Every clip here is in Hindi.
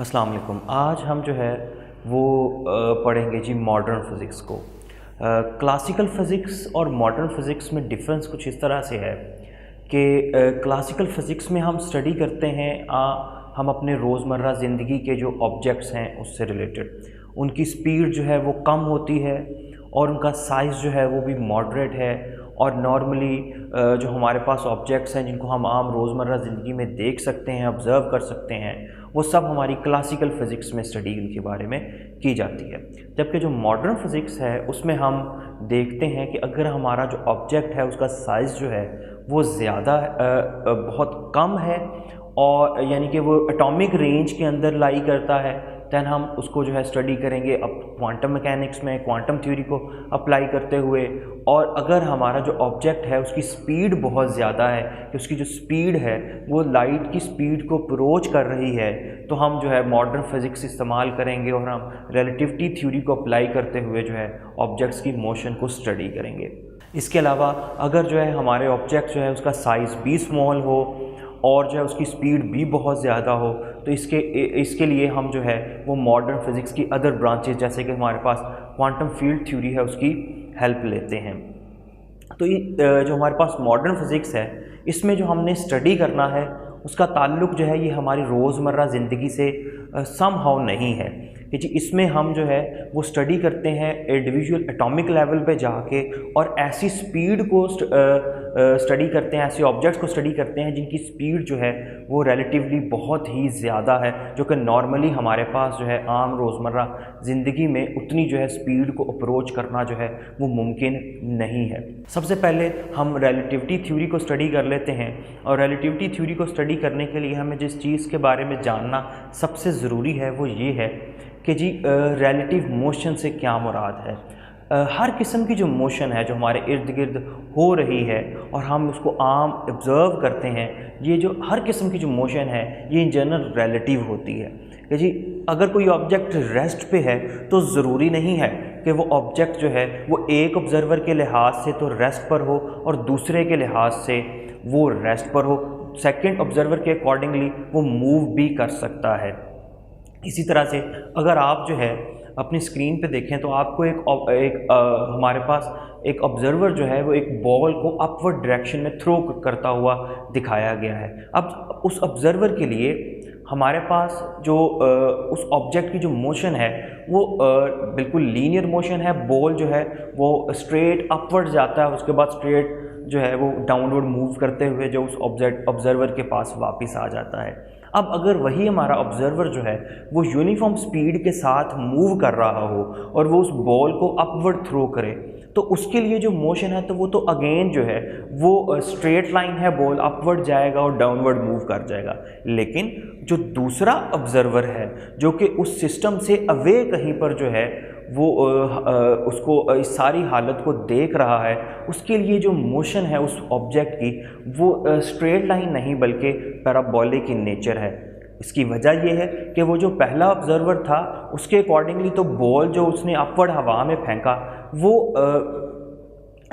अस्सलाम वालेकुम। आज हम जो है वो पढ़ेंगे जी मॉडर्न फ़िज़िक्स को। क्लासिकल फ़िज़िक्स और मॉडर्न फ़िज़िक्स में डिफ़रेंस कुछ इस तरह से है कि क्लासिकल फ़िज़िक्स में हम स्टडी करते हैं हम अपने रोज़मर्रा ज़िंदगी के जो ऑब्जेक्ट्स हैं उससे रिलेटेड। उनकी स्पीड जो है वो कम होती है और उनका साइज़ जो है वो भी मॉडरेट है। और नॉर्मली जो हमारे पास ऑब्जेक्ट्स हैं जिनको हम आम रोज़मर्रा ज़िंदगी में देख सकते हैं, ऑब्ज़र्व कर सकते हैं, वो सब हमारी क्लासिकल फ़िज़िक्स में स्टडी उनके बारे में की जाती है। जबकि जो मॉडर्न फ़िज़िक्स है उसमें हम देखते हैं कि अगर हमारा जो ऑब्जेक्ट है उसका साइज़ जो है वो ज़्यादा बहुत कम है और यानी कि वो एटॉमिक रेंज के अंदर लाई करता है, दैन हम उसको जो है स्टडी करेंगे अब क्वांटम मैकेनिक्स में क्वांटम थ्योरी को अप्लाई करते हुए। और अगर हमारा जो ऑब्जेक्ट है उसकी स्पीड बहुत ज़्यादा है कि उसकी जो स्पीड है वो लाइट की स्पीड को अप्रोच कर रही है, तो हम जो है मॉडर्न फिज़िक्स इस्तेमाल करेंगे और हम रिलेटिविटी थ्योरी को अप्लाई करते हुए जो है ऑब्जेक्ट्स की मोशन को स्टडी करेंगे। इसके अलावा अगर जो है हमारे ऑब्जेक्ट जो है उसका साइज़ भी स्मॉल हो और जो है उसकी स्पीड भी बहुत ज़्यादा हो, तो इसके लिए हम जो है वो मॉडर्न फिज़िक्स की अदर ब्रांचेस जैसे कि हमारे पास क्वांटम फील्ड थ्योरी है उसकी हेल्प लेते हैं। तो ये जो हमारे पास मॉडर्न फिज़िक्स है इसमें जो हमने स्टडी करना है उसका ताल्लुक़ जो है ये हमारी रोज़मर्रा ज़िंदगी से समहाउ नहीं है कि जी इसमें हम जो है वो स्टडी करते हैं इंडिविजुअल एटॉमिक लेवल पे जाके और ऐसी स्पीड को स्टडी करते हैं, ऐसे ऑब्जेक्ट्स को स्टडी करते हैं जिनकी स्पीड जो है वो रिलेटिवली बहुत ही ज़्यादा है, जो कि नॉर्मली हमारे पास जो है आम रोज़मर्रा ज़िंदगी में उतनी जो है स्पीड को अप्रोच करना जो है वो मुमकिन नहीं है। सबसे पहले हम रिलेटिविटी थ्योरी को स्टडी कर लेते हैं और रिलेटिविटी थ्योरी को स्टडी करने के लिए हमें जिस चीज़ के बारे में जानना सबसे ज़रूरी है वो ये है कि जी रिलेटिव मोशन से क्या मुराद है। हर किस्म की जो मोशन है जो हमारे इर्द गिर्द हो रही है और हम उसको आम ऑब्ज़र्व करते हैं, ये जो हर किस्म की जो मोशन है ये इन जनरल रिलेटिव होती है कि जी अगर कोई ऑब्जेक्ट रेस्ट पे है तो ज़रूरी नहीं है कि वो ऑब्जेक्ट जो है वो एक ऑब्ज़र्वर के लिहाज से तो रेस्ट पर हो और दूसरे के लिहाज से वो रेस्ट पर हो, सेकंड ऑब्ज़र्वर के अकॉर्डिंगली वो मूव भी कर सकता है। इसी तरह से अगर आप जो है अपनी स्क्रीन पे देखें तो आपको हमारे पास एक ऑब्ज़र्वर जो है वो एक बॉल को अपवर्ड डायरेक्शन में थ्रो करता हुआ दिखाया गया है। अब उस ऑब्ज़र्वर के लिए हमारे पास जो उस ऑब्जेक्ट की जो मोशन है वो बिल्कुल लीनियर मोशन है। बॉल जो है वो स्ट्रेट अपवर्ड जाता है, उसके बाद स्ट्रेट जो है वो डाउनवर्ड मूव करते हुए जो उस ऑब्ज़र्वर के पास वापस आ जाता है। अब अगर वही हमारा ऑब्ज़र्वर जो है वो यूनिफॉर्म स्पीड के साथ मूव कर रहा हो और वो उस बॉल को अपवर्ड थ्रो करे, तो उसके लिए जो मोशन है तो वो तो अगेन जो है वो स्ट्रेट लाइन है, बॉल अपवर्ड जाएगा और डाउनवर्ड मूव कर जाएगा। लेकिन जो दूसरा ऑब्ज़र्वर है जो कि उस सिस्टम से अवे कहीं पर जो है वो उसको इस सारी हालत को देख रहा है, उसके लिए जो मोशन है उस ऑब्जेक्ट की वो स्ट्रेट लाइन नहीं बल्कि पैराबोलिक इन नेचर है। इसकी वजह यह है कि वो जो पहला ऑब्ज़र्वर था उसके अकॉर्डिंगली तो बॉल जो उसने अपवर्ड हवा में फेंका वो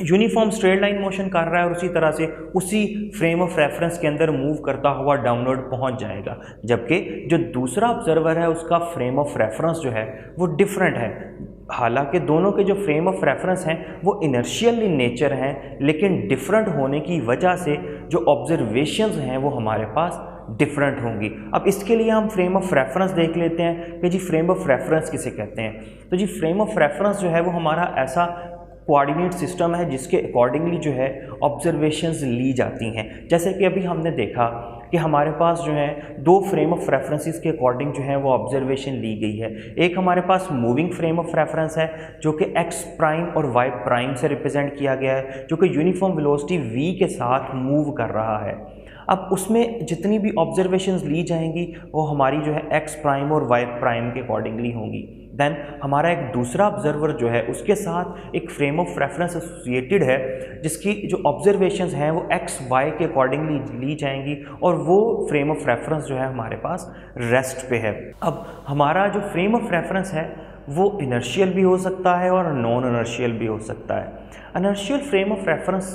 यूनिफॉर्म स्ट्रेट लाइन मोशन कर रहा है और उसी तरह से उसी फ्रेम ऑफ रेफरेंस के अंदर मूव करता हुआ डाउनवर्ड पहुंच जाएगा। जबकि जो दूसरा ऑब्ज़र्वर है उसका फ्रेम ऑफ रेफरेंस जो है वो डिफरेंट है। हालांकि दोनों के जो फ्रेम ऑफ रेफरेंस हैं वो इनर्शियल इन नेचर हैं, लेकिन डिफरेंट होने की वजह से जो ऑब्जर्वेशंस हैं वो हमारे पास डिफरेंट होंगी। अब इसके लिए हम फ्रेम ऑफ रेफरेंस देख लेते हैं कि जी फ्रेम ऑफ रेफरेंस किसे कहते हैं। तो जी फ्रेम ऑफ रेफरेंस जो है वो हमारा ऐसा कोऑर्डिनेट सिस्टम है जिसके अकॉर्डिंगली जो है ऑब्जर्वेशंस ली जाती हैं। जैसे कि अभी हमने देखा कि हमारे पास जो है दो फ्रेम ऑफ रेफरेंसेस के अकॉर्डिंग जो है वो ऑब्जर्वेशन ली गई है। एक हमारे पास मूविंग फ्रेम ऑफ रेफरेंस है जो कि एक्स प्राइम और वाई प्राइम से रिप्रेजेंट किया गया है, जो कि यूनिफॉर्म वेलोसिटी v के साथ मूव कर रहा है। अब उसमें जितनी भी ऑब्जर्वेशंस ली जाएंगी वो हमारी जो है एक्स प्राइम और वाई प्राइम के अकॉर्डिंगली होंगी। देन हमारा एक दूसरा ऑब्ज़र्वर जो है उसके साथ एक फ्रेम ऑफ रेफरेंस एसोसिएटेड है जिसकी जो ऑब्जर्वेशंस हैं वो एक्स वाई के अकॉर्डिंगली ली जाएंगी और वो फ्रेम ऑफ रेफरेंस जो है हमारे पास रेस्ट पे है। अब हमारा जो फ्रेम ऑफ रेफरेंस है वो इनर्शियल भी हो सकता है और नॉन इनर्शियल भी हो सकता है। इनर्शियल फ्रेम ऑफ रेफरेंस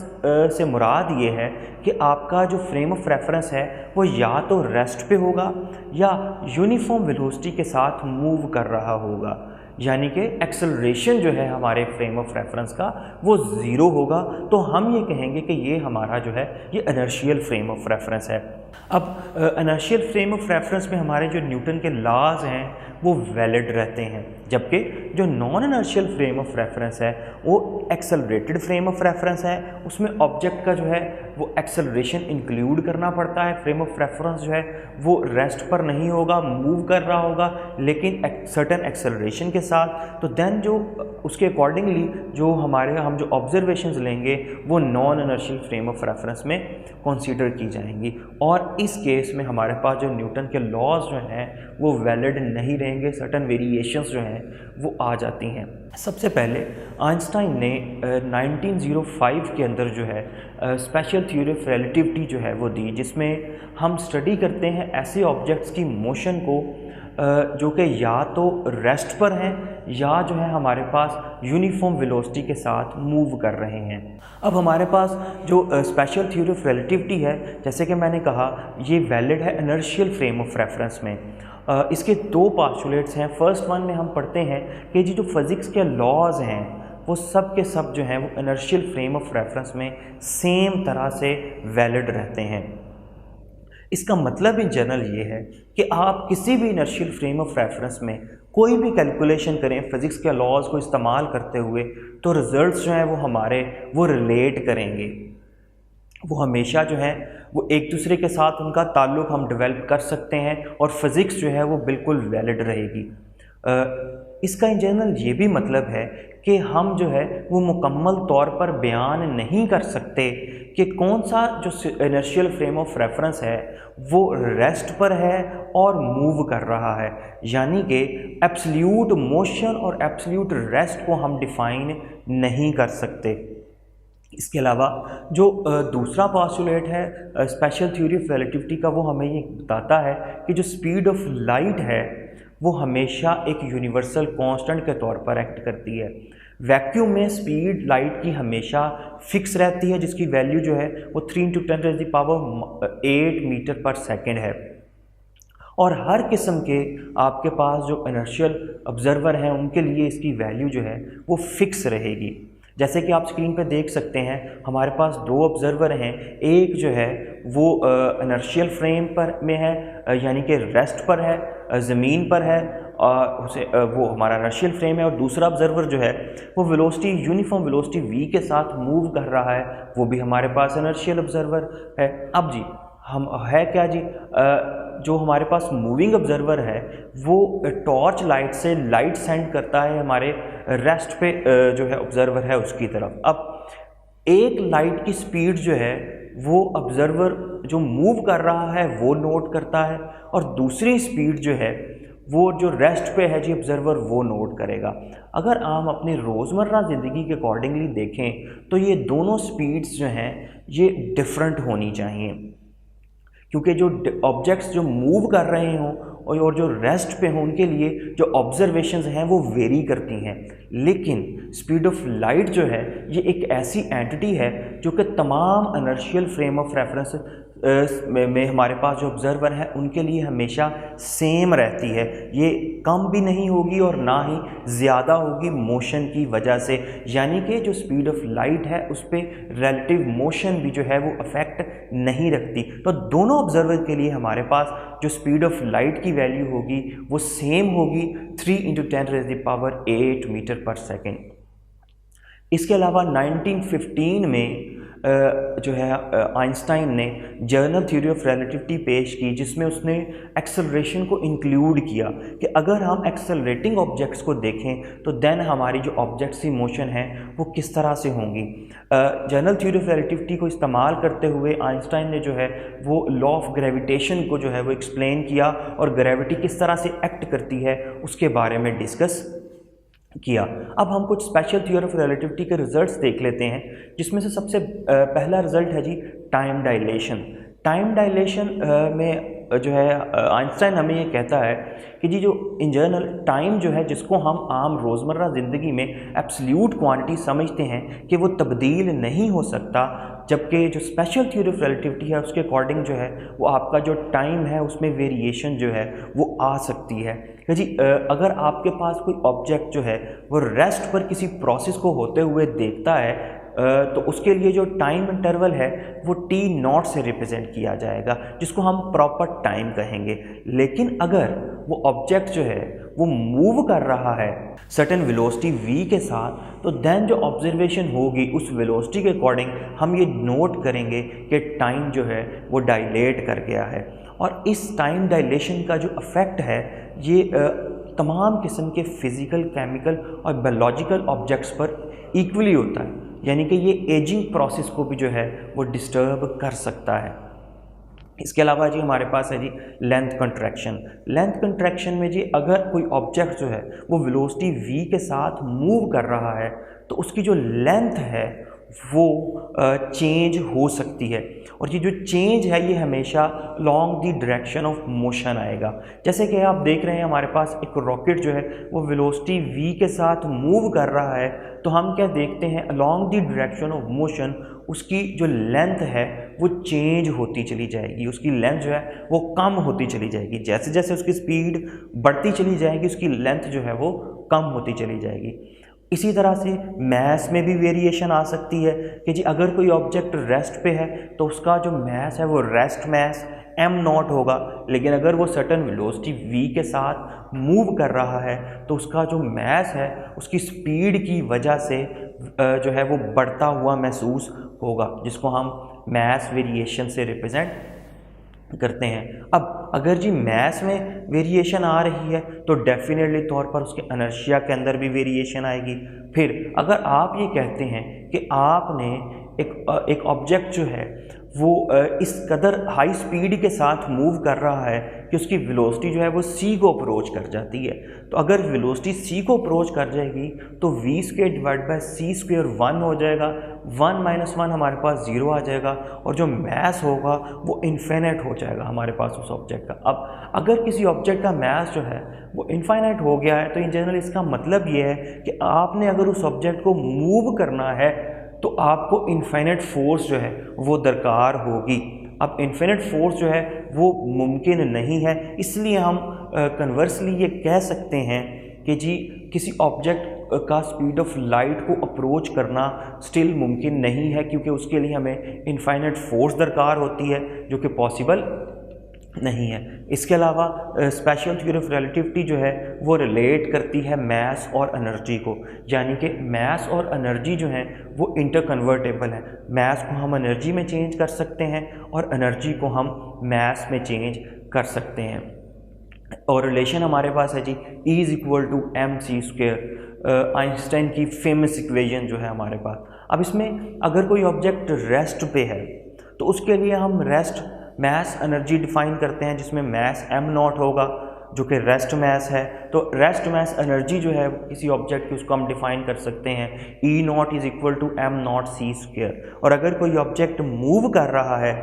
से मुराद ये है कि आपका जो फ्रेम ऑफ रेफरेंस है वो या तो रेस्ट पे होगा या यूनिफॉर्म वेलोसिटी के साथ मूव कर रहा होगा, यानी कि एक्सेलरेशन जो है हमारे फ्रेम ऑफ रेफरेंस का वो ज़ीरो होगा, तो हम ये कहेंगे कि ये हमारा जो है ये इनर्शियल फ्रेम ऑफ रेफरेंस है। अब इनर्शियल फ्रेम ऑफ रेफरेंस में हमारे जो न्यूटन के लॉज हैं वो वैलिड रहते हैं, जबकि जो non inertial frame of reference है वो एक्सेलरेटेड फ्रेम ऑफ रेफरेंस है। उसमें ऑब्जेक्ट का जो है वो एक्सेलरेशन इंक्लूड करना पड़ता है। फ्रेम ऑफ रेफरेंस जो है वो रेस्ट पर नहीं होगा, मूव कर रहा होगा, लेकिन सर्टेन एक्सेलरेशन के साथ। तो देन जो उसके अकॉर्डिंगली जो हम जो ऑब्जर्वेशंस लेंगे वो non inertial frame of reference में कंसीडर की जाएंगी, और इस केस में हमारे पास जो न्यूटन के लॉज जो हैं वो वैलिड नहीं रहेंगे, सर्टेन वेरिएशंस जो हैं वो आ जाती हैं। सबसे पहले आइंस्टाइन ने 1905 के अंदर जो है स्पेशल थ्योरी ऑफ रिलेटिविटी जो है वो दी, जिसमें हम स्टडी करते हैं ऐसे ऑब्जेक्ट्स की मोशन को जो कि या तो रेस्ट पर हैं या जो है हमारे पास यूनिफॉर्म वेलोसिटी के साथ मूव कर रहे हैं। अब हमारे पास जो स्पेशल थ्योरी ऑफ रिलेटिविटी है, जैसे कि मैंने कहा, ये वैलिड है इनर्शियल फ्रेम ऑफ रेफरेंस में। इसके दो पोस्टुलेट्स हैं। फर्स्ट वन में हम पढ़ते हैं कि जो फिज़िक्स के लॉज हैं वो सब के सब जो हैं वो इनर्शियल फ्रेम ऑफ रेफरेंस में सेम तरह से वैलिड रहते हैं। इसका मतलब इन जनरल ये है कि आप किसी भी इनर्शियल फ्रेम ऑफ रेफरेंस में कोई भी कैलकुलेशन करें फिज़िक्स के लॉज को इस्तेमाल करते हुए, तो रिजल्ट्स जो हैं वो हमारे वो रिलेट करेंगे, वो हमेशा जो है वो एक दूसरे के साथ उनका ताल्लुक़ हम डेवलप कर सकते हैं और फिज़िक्स जो है वो बिल्कुल वैलिड रहेगी। इसका इन जनरल ये भी मतलब है कि हम जो है वो मुकम्मल तौर पर बयान नहीं कर सकते कि कौन सा जो इनर्शियल फ्रेम ऑफ रेफरेंस है वो रेस्ट पर है और मूव कर रहा है, यानी कि एब्सोल्यूट मोशन और एब्सोल्यूट रेस्ट को हम डिफ़ाइन नहीं कर सकते। इसके अलावा जो दूसरा पोस्टुलेट है स्पेशल थ्योरी ऑफ रिलेटिविटी का, वो हमें ये बताता है कि जो स्पीड ऑफ लाइट है वो हमेशा एक यूनिवर्सल कांस्टेंट के तौर पर एक्ट करती है। वैक्यूम में स्पीड लाइट की हमेशा फिक्स रहती है, जिसकी वैल्यू जो है वो 3 × 10⁸ मीटर पर सेकेंड है। और हर किस्म के आपके पास जो इनर्शियल ऑब्जर्वर हैं उनके लिए इसकी वैल्यू जो है वो फिक्स रहेगी। जैसे कि आप स्क्रीन पर देख सकते हैं, हमारे पास दो ऑब्जर्वर हैं, एक जो है वो इनर्शियल फ्रेम पर में है, यानी कि रेस्ट पर है, ज़मीन पर है, उसे वो हमारा इनर्शियल फ्रेम है, और दूसरा ऑब्जर्वर जो है वो वेलोसिटी यूनिफॉर्म वेलोसिटी v के साथ मूव कर रहा है, वो भी हमारे पास इनर्शियल ऑब्जर्वर है। अब जी हम है क्या जी, जो हमारे पास मूविंग ऑब्जर्वर है वो टॉर्च लाइट से लाइट सेंड करता है हमारे रेस्ट पे जो है ऑब्जर्वर है उसकी तरफ। अब एक लाइट की स्पीड जो है वो ऑब्जर्वर जो मूव कर रहा है वो नोट करता है, और दूसरी स्पीड जो है वो जो रेस्ट पे है जी ऑब्जर्वर वो नोट करेगा। अगर हम अपनी रोज़मर्रा ज़िंदगी के अकॉर्डिंगली देखें तो ये दोनों स्पीड्स जो हैं ये डिफरेंट होनी चाहिए, क्योंकि जो ऑब्जेक्ट्स जो मूव कर रहे हों और जो रेस्ट पे हों उनके लिए जो ऑब्जर्वेशंस हैं वो वेरी करती हैं। लेकिन स्पीड ऑफ लाइट जो है ये एक ऐसी एंटिटी है जो कि तमाम इनर्शियल फ्रेम ऑफ रेफरेंस में हमारे पास जो ऑब्जर्वर हैं उनके लिए हमेशा सेम रहती है। ये कम भी नहीं होगी और ना ही ज़्यादा होगी मोशन की वजह से, यानी कि जो स्पीड ऑफ लाइट है उस पर रिलेटिव मोशन भी जो है वो अफेक्ट नहीं रखती। तो दोनों ऑब्जर्वर के लिए हमारे पास जो स्पीड ऑफ लाइट की वैल्यू होगी वो सेम होगी 3 × 10⁸ मीटर पर सेकेंड। इसके अलावा 1915 में जो है आइंस्टाइन ने जनरल थ्योरी ऑफ रिलेटिविटी पेश की, जिसमें उसने एक्सेलरेशन को इंक्लूड किया कि अगर हम एक्सेलरेटिंग ऑब्जेक्ट्स को देखें तो देन हमारी जो ऑब्जेक्ट्स की मोशन है वो किस तरह से होंगी। जनरल थ्योरी ऑफ रिलेटिविटी को इस्तेमाल करते हुए आइंस्टाइन ने जो है वो लॉ ऑफ ग्रेविटेशन को जो है वो एक्सप्लेन किया और ग्रेविटी किस तरह से एक्ट करती है उसके बारे में डिस्कस किया। अब हम कुछ स्पेशल थ्योरी ऑफ रिलेटिविटी के रिजल्ट्स देख लेते हैं, जिसमें से सबसे पहला रिजल्ट है जी टाइम डायलेशन। टाइम डायलेशन में जो है आइंस्टाइन हमें ये कहता है कि जी जो इन जनरल टाइम जो है जिसको हम आम रोज़मर्रा ज़िंदगी में एब्सोल्यूट क्वांटिटी समझते हैं कि वो तब्दील नहीं हो सकता, जबकि जो स्पेशल थ्योरी ऑफ रिलेटिविटी है उसके अकॉर्डिंग जो है वो आपका जो टाइम है उसमें वेरिएशन जो है वो आ सकती है। कि जी अगर आपके पास कोई ऑब्जेक्ट जो है वो रेस्ट पर किसी प्रोसेस को होते हुए देखता है तो उसके लिए जो टाइम इंटरवल है वो t0 से रिप्रेजेंट किया जाएगा, जिसको हम प्रॉपर टाइम कहेंगे। लेकिन अगर वो ऑब्जेक्ट जो है वो मूव कर रहा है सर्टेन वेलोसिटी v के साथ, तो देन जो ऑब्जर्वेशन होगी उस वेलोसिटी के अकॉर्डिंग हम ये नोट करेंगे कि टाइम जो है वो डायलेट कर गया है। और इस टाइम डायलेशन का जो इफ़ेक्ट है ये तमाम किस्म के फिज़िकल, केमिकल और बायोलॉजिकल ऑब्जेक्ट्स पर इक्वली होता है, यानी कि ये एजिंग प्रोसेस को भी जो है वो डिस्टर्ब कर सकता है। इसके अलावा जी हमारे पास है जी लेंथ कंट्रैक्शन। लेंथ कंट्रैक्शन में जी अगर कोई ऑब्जेक्ट जो है वो वेलोसिटी v के साथ मूव कर रहा है तो उसकी जो लेंथ है वो चेंज हो सकती है, और ये जो चेंज है ये हमेशा long the direction of motion आएगा। जैसे कि आप देख रहे हैं हमारे पास एक रॉकेट जो है वो वेलोसिटी v के साथ मूव कर रहा है, तो हम क्या देखते हैं along the direction of motion उसकी जो लेंथ है वो चेंज होती चली जाएगी, उसकी लेंथ जो है वो कम होती चली जाएगी। जैसे जैसे उसकी स्पीड बढ़ती चली जाएगी उसकी लेंथ जो है वो कम होती चली जाएगी। इसी तरह से मैस में भी वेरिएशन आ सकती है कि जी अगर कोई ऑब्जेक्ट रेस्ट पे है तो उसका जो मैस है वो रेस्ट मैस m0 होगा, लेकिन अगर वो सर्टेन वेलोसिटी v के साथ मूव कर रहा है तो उसका जो मैस है उसकी स्पीड की वजह से जो है वो बढ़ता हुआ महसूस होगा, जिसको हम मैस वेरिएशन से रिप्रेजेंट करते हैं। अब अगर जी मैस में वेरिएशन आ रही है तो डेफिनेटली तौर पर उसके इनर्शिया के अंदर भी वेरिएशन आएगी। फिर अगर आप ये कहते हैं कि आपने एक ऑब्जेक्ट जो है वो इस कदर हाई स्पीड के साथ मूव कर रहा है कि उसकी वेलोसिटी जो है वो c को अप्रोच कर जाती है, तो अगर वेलोसिटी c को अप्रोच कर जाएगी तो v² डिवाइड बाय c² 1 हो जाएगा, 1 - 1 हमारे पास 0 आ जाएगा, और जो मैस होगा वो इन्फिनिट हो जाएगा हमारे पास उस ऑब्जेक्ट का। अब अगर किसी ऑब्जेक्ट का मैस जो है वो इन्फिनिट हो गया है तो इन जनरल इसका मतलब ये है कि आपने अगर उस ऑब्जेक्ट को मूव करना है तो आपको इन्फिनिट फोर्स जो है वो दरकार होगी। अब इन्फिनिट फोर्स जो है वो मुमकिन नहीं है, इसलिए हम कन्वर्सली ये कह सकते हैं कि जी किसी ऑब्जेक्ट का स्पीड ऑफ लाइट को अप्रोच करना स्टिल मुमकिन नहीं है, क्योंकि उसके लिए हमें इन्फिनिट फोर्स दरकार होती है जो कि पॉसिबल नहीं है। इसके अलावा स्पेशल थ्योरी ऑफ रिलेटिविटी जो है वो रिलेट करती है मैस और एनर्जी को, यानी कि मैस और एनर्जी जो है वो इंटरकन्वर्टेबल है। मैस को हम एनर्जी में चेंज कर सकते हैं और एनर्जी को हम मैस में चेंज कर सकते हैं। और रिलेशन हमारे पास है जी E = mc², आइंस्टाइन की फेमस इक्वेशन जो है हमारे पास। अब इसमें अगर कोई ऑब्जेक्ट रेस्ट पे है तो उसके लिए हम रेस्ट मैस एनर्जी डिफाइन करते हैं, जिसमें मैस m0 होगा जो कि रेस्ट मैस है। तो रेस्ट मैस एनर्जी जो है किसी ऑब्जेक्ट की उसको हम डिफाइन कर सकते हैं E0 = m0c²। और अगर कोई ऑब्जेक्ट मूव कर रहा है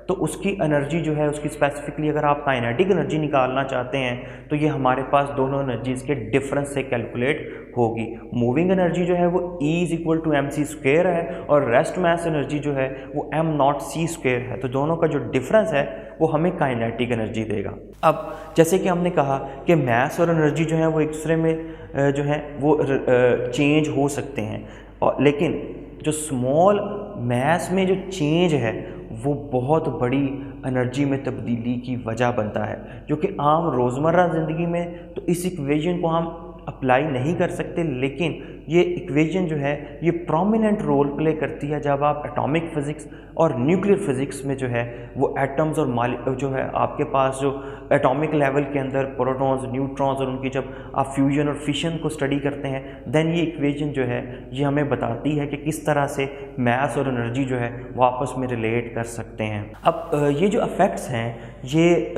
तो उसकी एनर्जी जो है उसकी स्पेसिफिकली अगर आप काइनेटिक एनर्जी निकालना चाहते हैं तो ये हमारे पास दोनों एनर्जीज के डिफरेंस से कैलकुलेट होगी। मूविंग एनर्जी जो है वो E = mc² है और रेस्ट मैस एनर्जी जो है वो m0c² है, तो दोनों का जो डिफरेंस है वो हमें काइनेटिक एनर्जी देगा। अब जैसे कि हमने कहा कि मैस और एनर्जी जो है वो एक दूसरे में जो है वो चेंज हो सकते हैं, और लेकिन जो स्मॉल मैस में जो चेंज है वो बहुत बड़ी एनर्जी में तब्दीली की वजह बनता है, जो कि आम रोज़मर्रा ज़िंदगी में तो इस इक्वेशन को हम अप्लाई नहीं कर सकते, लेकिन ये इक्वेशन जो है ये प्रोमिनेंट रोल प्ले करती है जब आप एटॉमिक फ़िज़िक्स और न्यूक्लियर फ़िज़िक्स में जो है वो एटम्स और जो है आपके पास जो एटॉमिक लेवल के अंदर प्रोटॉन्स, न्यूट्रॉन्स और उनकी जब आप फ्यूजन और फिशन को स्टडी करते हैं, देन ये इक्वेशन जो है ये हमें बताती है कि किस तरह से मैस और एनर्जी जो है वो आपस में रिलेट कर सकते हैं। अब ये जो इफ़ेक्ट्स हैं ये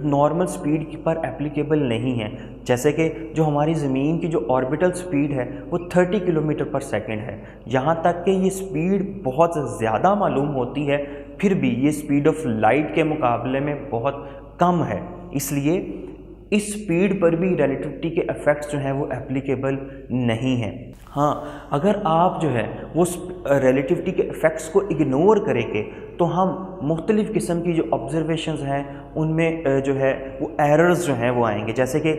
नॉर्मल स्पीड पर एप्लीकेबल नहीं है। जैसे कि जो हमारी ज़मीन की जो ऑर्बिटल स्पीड है वो 30 km/s है, यहाँ तक कि ये स्पीड बहुत ज़्यादा मालूम होती है, फिर भी ये स्पीड ऑफ लाइट के मुकाबले में बहुत कम है, इसलिए इस स्पीड पर भी रिलेटिविटी के इफ़ेक्ट्स जो हैं वो एप्लीकेबल नहीं हैं। हाँ, अगर आप जो है वो रिलेटिविटी के इफ़ेक्ट्स को इग्नोर करेंगे तो हम मुख्तलिफ़ किस्म की जो ऑब्जर्वेशंस हैं उनमें जो है वो एरर्स जो हैं वो आएंगे। जैसे कि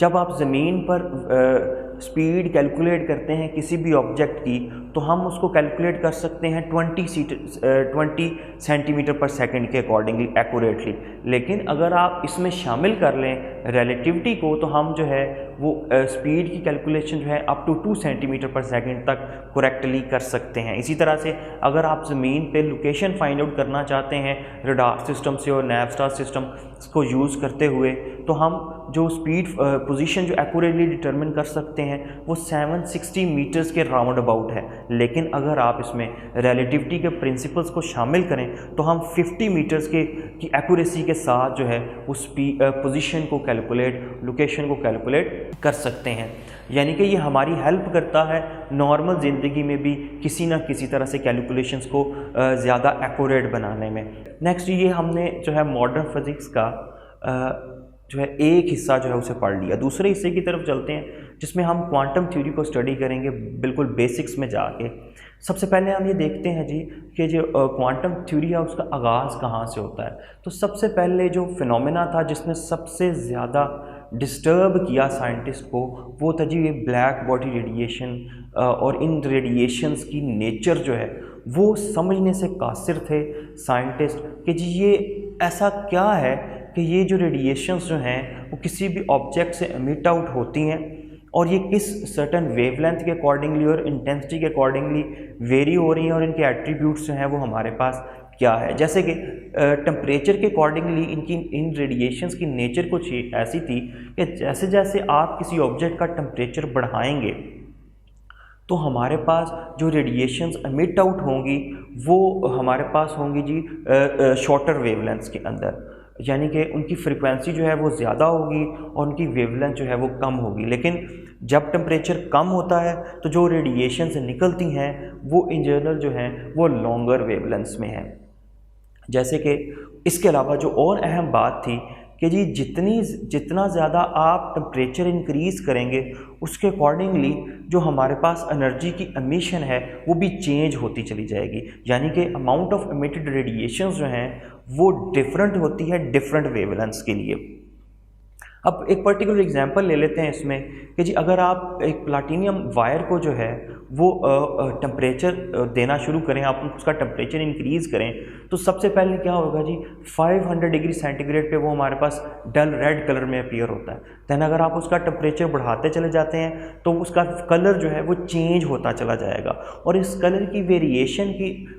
जब आप ज़मीन पर स्पीड कैलकुलेट करते हैं किसी भी ऑब्जेक्ट की, तो हम उसको कैलकुलेट कर सकते हैं 20 सेंटीमीटर पर सेकंड के अकॉर्डिंगली एक्यूरेटली। लेकिन अगर आप इसमें शामिल कर लें रिलेटिविटी को, तो हम जो है वो स्पीड की कैलकुलेशन जो है अप टू 2 सेंटीमीटर पर सेकंड तक करेक्टली कर सकते हैं। इसी तरह से अगर आप ज़मीन पे लोकेशन फाइंड आउट करना चाहते हैं रडार सिस्टम से और नैवस्टार सिस्टम को यूज़ करते हुए, तो हम जो स्पीड पोजीशन जो एक्यूरेटली डिटरमिन कर सकते हैं वो 760 मीटर्स के राउंड अबाउट है। लेकिन अगर आप इसमें रिलेटिविटी के प्रिंसिपल्स को शामिल करें तो हम 50 मीटर्स की एक्यूरेसी के साथ जो है उस पोजीशन को कैलकुलेट, लोकेशन को कैलकुलेट कर सकते हैं। यानी कि ये हमारी हेल्प करता है नॉर्मल ज़िंदगी में भी किसी ना किसी तरह से कैलकुलेशंस को ज़्यादा एक्यूरेट बनाने में। नेक्स्ट ये हमने जो है मॉडर्न फिज़िक्स का जो है एक हिस्सा जो है उसे पढ़ लिया। दूसरे हिस्से की तरफ चलते हैं जिसमें हम क्वांटम थ्योरी को स्टडी करेंगे बिल्कुल बेसिक्स में जाके। सबसे पहले हम ये देखते हैं जी कि जो क्वांटम थ्योरी है उसका आगाज़ कहाँ से होता है। तो सबसे पहले जो फिनोमेना था जिसने सबसे ज़्यादा डिस्टर्ब किया साइंटिस्ट को, वो था जी ये ब्लैक बॉडी रेडिएशन। और इन रेडिएशंस की नेचर जो है वो समझने से कासिर थे साइंटिस्ट कि जी ये ऐसा क्या है कि ये जो रेडिएशंस जो हैं वो किसी भी ऑब्जेक्ट से एमिट आउट होती हैं और ये किस सर्टन वेवलेंथ के अकॉर्डिंगली और इंटेंसिटी के अकॉर्डिंगली वेरी हो रही हैं और इनके एट्रीब्यूट्स जो हैं वो हमारे पास क्या है। जैसे कि टेम्परेचर के अकॉर्डिंगली इन रेडिएशंस की नेचर कुछ ऐसी थी कि जैसे जैसे आप किसी ऑब्जेक्ट का टेम्परेचर बढ़ाएंगे तो हमारे पास जो रेडिएशंस एमिट आउट होंगी वो हमारे पास होंगी जी शॉर्टर वेवलेंथ्स के अंदर, यानी कि उनकी फ्रीक्वेंसी जो है वो ज़्यादा होगी और उनकी वेवलेंथ जो है वो कम होगी। लेकिन जब टेम्परेचर कम होता है तो जो रेडिएशंस निकलती हैं वो इन जनरल जो हैं वो लॉन्गर वेवलेंथ्स में हैं। जैसे कि इसके अलावा जो और अहम बात थी कि जी जितना ज़्यादा आप टेम्परेचर इंक्रीज़ करेंगे उसके अकॉर्डिंगली जो हमारे पास एनर्जी की एमिशन है वो भी चेंज होती चली जाएगी। यानी कि अमाउंट ऑफ एमिटेड रेडिएशंस जो हैं वो डिफरेंट होती है डिफरेंट वेवलेंथ्स के लिए। अब एक पर्टिकुलर एग्जांपल ले लेते हैं इसमें कि जी अगर आप एक प्लाटिनियम वायर को जो है वो टेम्परेचर देना शुरू करें, आप उसका टेम्परेचर इंक्रीज़ करें, तो सबसे पहले क्या होगा जी 500 डिग्री सेंटीग्रेड पे वो हमारे पास डल रेड कलर में अपीयर होता है। दैन अगर आप उसका टेम्परेचर बढ़ाते चले जाते हैं तो उसका कलर जो है वो चेंज होता चला जाएगा। और इस कलर की वेरिएशन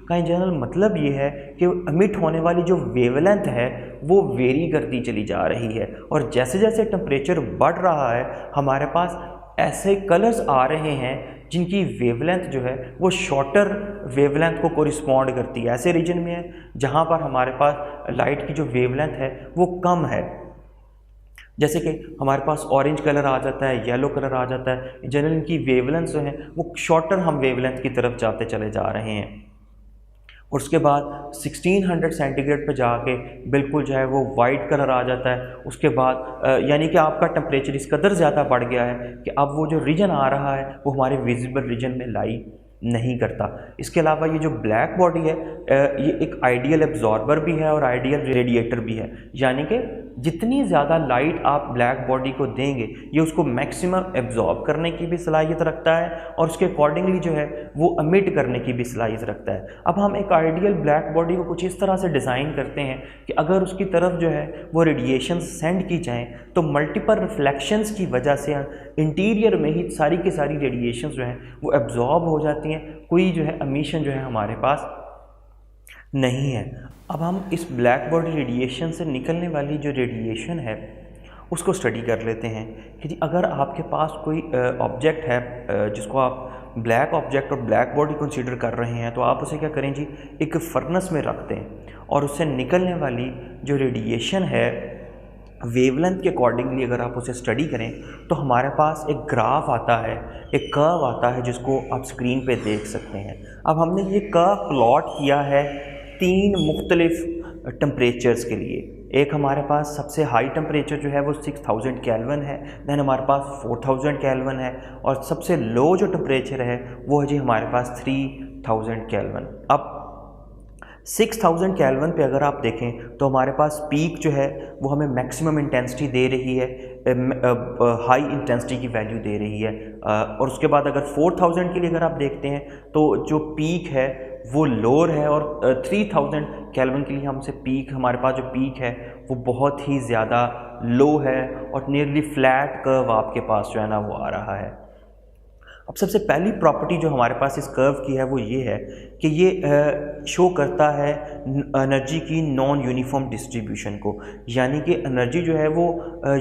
का इन जनरल मतलब ये है कि एमिट होने वाली जो वेवलेंथ है वो वेरी करती चली जा रही है। और जैसे जैसे टेम्परेचर बढ़ रहा है हमारे पास ऐसे कलर्स आ रहे हैं जिनकी वेवलेंथ जो है वो शॉर्टर वेवलेंथ को कोरिस्पॉन्ड करती है। ऐसे रीजन में है जहाँ पर हमारे पास लाइट की जो वेवलेंथ है वो कम है, जैसे कि हमारे पास ऑरेंज कलर आ जाता है, येलो कलर आ जाता है। जनरल इनकी वेवलेंथ जो है वो शॉर्टर हम वेवलेंथ की तरफ जाते चले जा रहे हैं। और उसके बाद 1600 सेंटीग्रेड पे जाके बिल्कुल जो है वो वाइट कलर आ जाता है। उसके बाद यानी कि आपका टेम्परेचर इस कदर ज़्यादा बढ़ गया है कि अब वो जो रीजन आ रहा है वो हमारे विजिबल रीजन में लाई नहीं करता। इसके अलावा ये जो ब्लैक बॉडी है ये एक आइडियल एब्जॉर्बर भी है और आइडियल रेडिएटर भी है। यानी कि जितनी ज़्यादा लाइट आप ब्लैक बॉडी को देंगे ये उसको मैक्सिमम एब्जॉर्ब करने की भी सलाहियत रखता है और उसके अकॉर्डिंगली जो है वो एमिट करने की भी सलाहियत रखता है। अब हम एक आइडियल ब्लैक बॉडी को कुछ इस तरह से डिज़ाइन करते हैं कि अगर उसकी तरफ जो है वो रेडिएशन सेंड की जाएँ तो मल्टीपल रिफ्लेक्शंस की वजह से इंटीरियर में ही सारी की सारी रेडिएशन जो हैं वो एब्जॉर्ब हो जाती हैं, कोई जो है एमिशन जो है हमारे पास नहीं है। अब हम इस ब्लैक बॉडी रेडिएशन से निकलने वाली जो रेडिएशन है उसको स्टडी कर लेते हैं कि जी अगर आपके पास कोई ऑब्जेक्ट है जिसको आप ब्लैक ऑब्जेक्ट और ब्लैक बॉडी कंसीडर कर रहे हैं तो आप उसे क्या करें जी एक फर्नेस में रख दें और उससे निकलने वाली जो रेडिएशन है वेवलेंथ के अकॉर्डिंगली अगर आप उसे स्टडी करें तो हमारे पास एक ग्राफ आता है, एक कर्व आता है जिसको आप स्क्रीन पे देख सकते हैं। अब हमने ये कर्व प्लॉट किया है 3 मुख्तलिफ टेम्परेचर्स के लिए। एक हमारे पास सबसे हाई टेम्परेचर जो है वो 6000 केल्विन है, देन हमारे पास 4000 केल्विन है, और सबसे लो जो टेम्परेचर है वो है जी हमारे पास 3000 केल्विन। अब 6000 केल्विन पे अगर आप देखें तो हमारे पास पीक जो है वो हमें मैक्सिमम इंटेंसिटी दे रही है, हाई इंटेंसिटी की वैल्यू दे रही है, और उसके बाद अगर 4000 के लिए अगर आप देखते हैं तो जो पीक है वो लोअर है, और 3000 केल्विन के लिए हमसे पीक, हमारे पास जो पीक है वो बहुत ही ज़्यादा लो है, और नियरली फ्लैट कर्व आपके पास जो है ना वो आ रहा है। अब सबसे पहली प्रॉपर्टी जो हमारे पास इस कर्व की है वो ये है कि ये शो करता है एनर्जी की नॉन यूनिफॉर्म डिस्ट्रीब्यूशन को, यानी कि एनर्जी जो है वो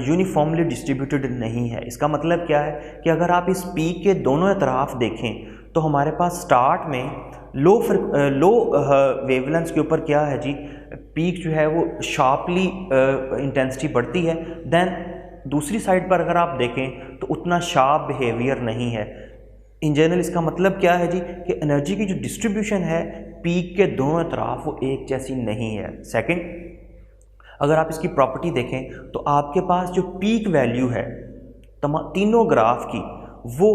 यूनिफॉर्मली डिस्ट्रीब्यूटेड नहीं है। इसका मतलब क्या है कि अगर आप इस पीक के दोनों तरफ देखें तो हमारे पास स्टार्ट में लो वेवलेंथ के ऊपर क्या है जी, पीक जो है वो शार्पली इंटेंसिटी बढ़ती है, देन दूसरी साइड पर अगर आप देखें तो उतना शार्प बिहेवियर नहीं है। इन जनरल इसका मतलब क्या है जी कि एनर्जी की जो डिस्ट्रीब्यूशन है पीक के दोनों तरफ वो एक जैसी नहीं है। सेकंड, अगर आप इसकी प्रॉपर्टी देखें तो आपके पास जो पीक वैल्यू है तीनों ग्राफ की वो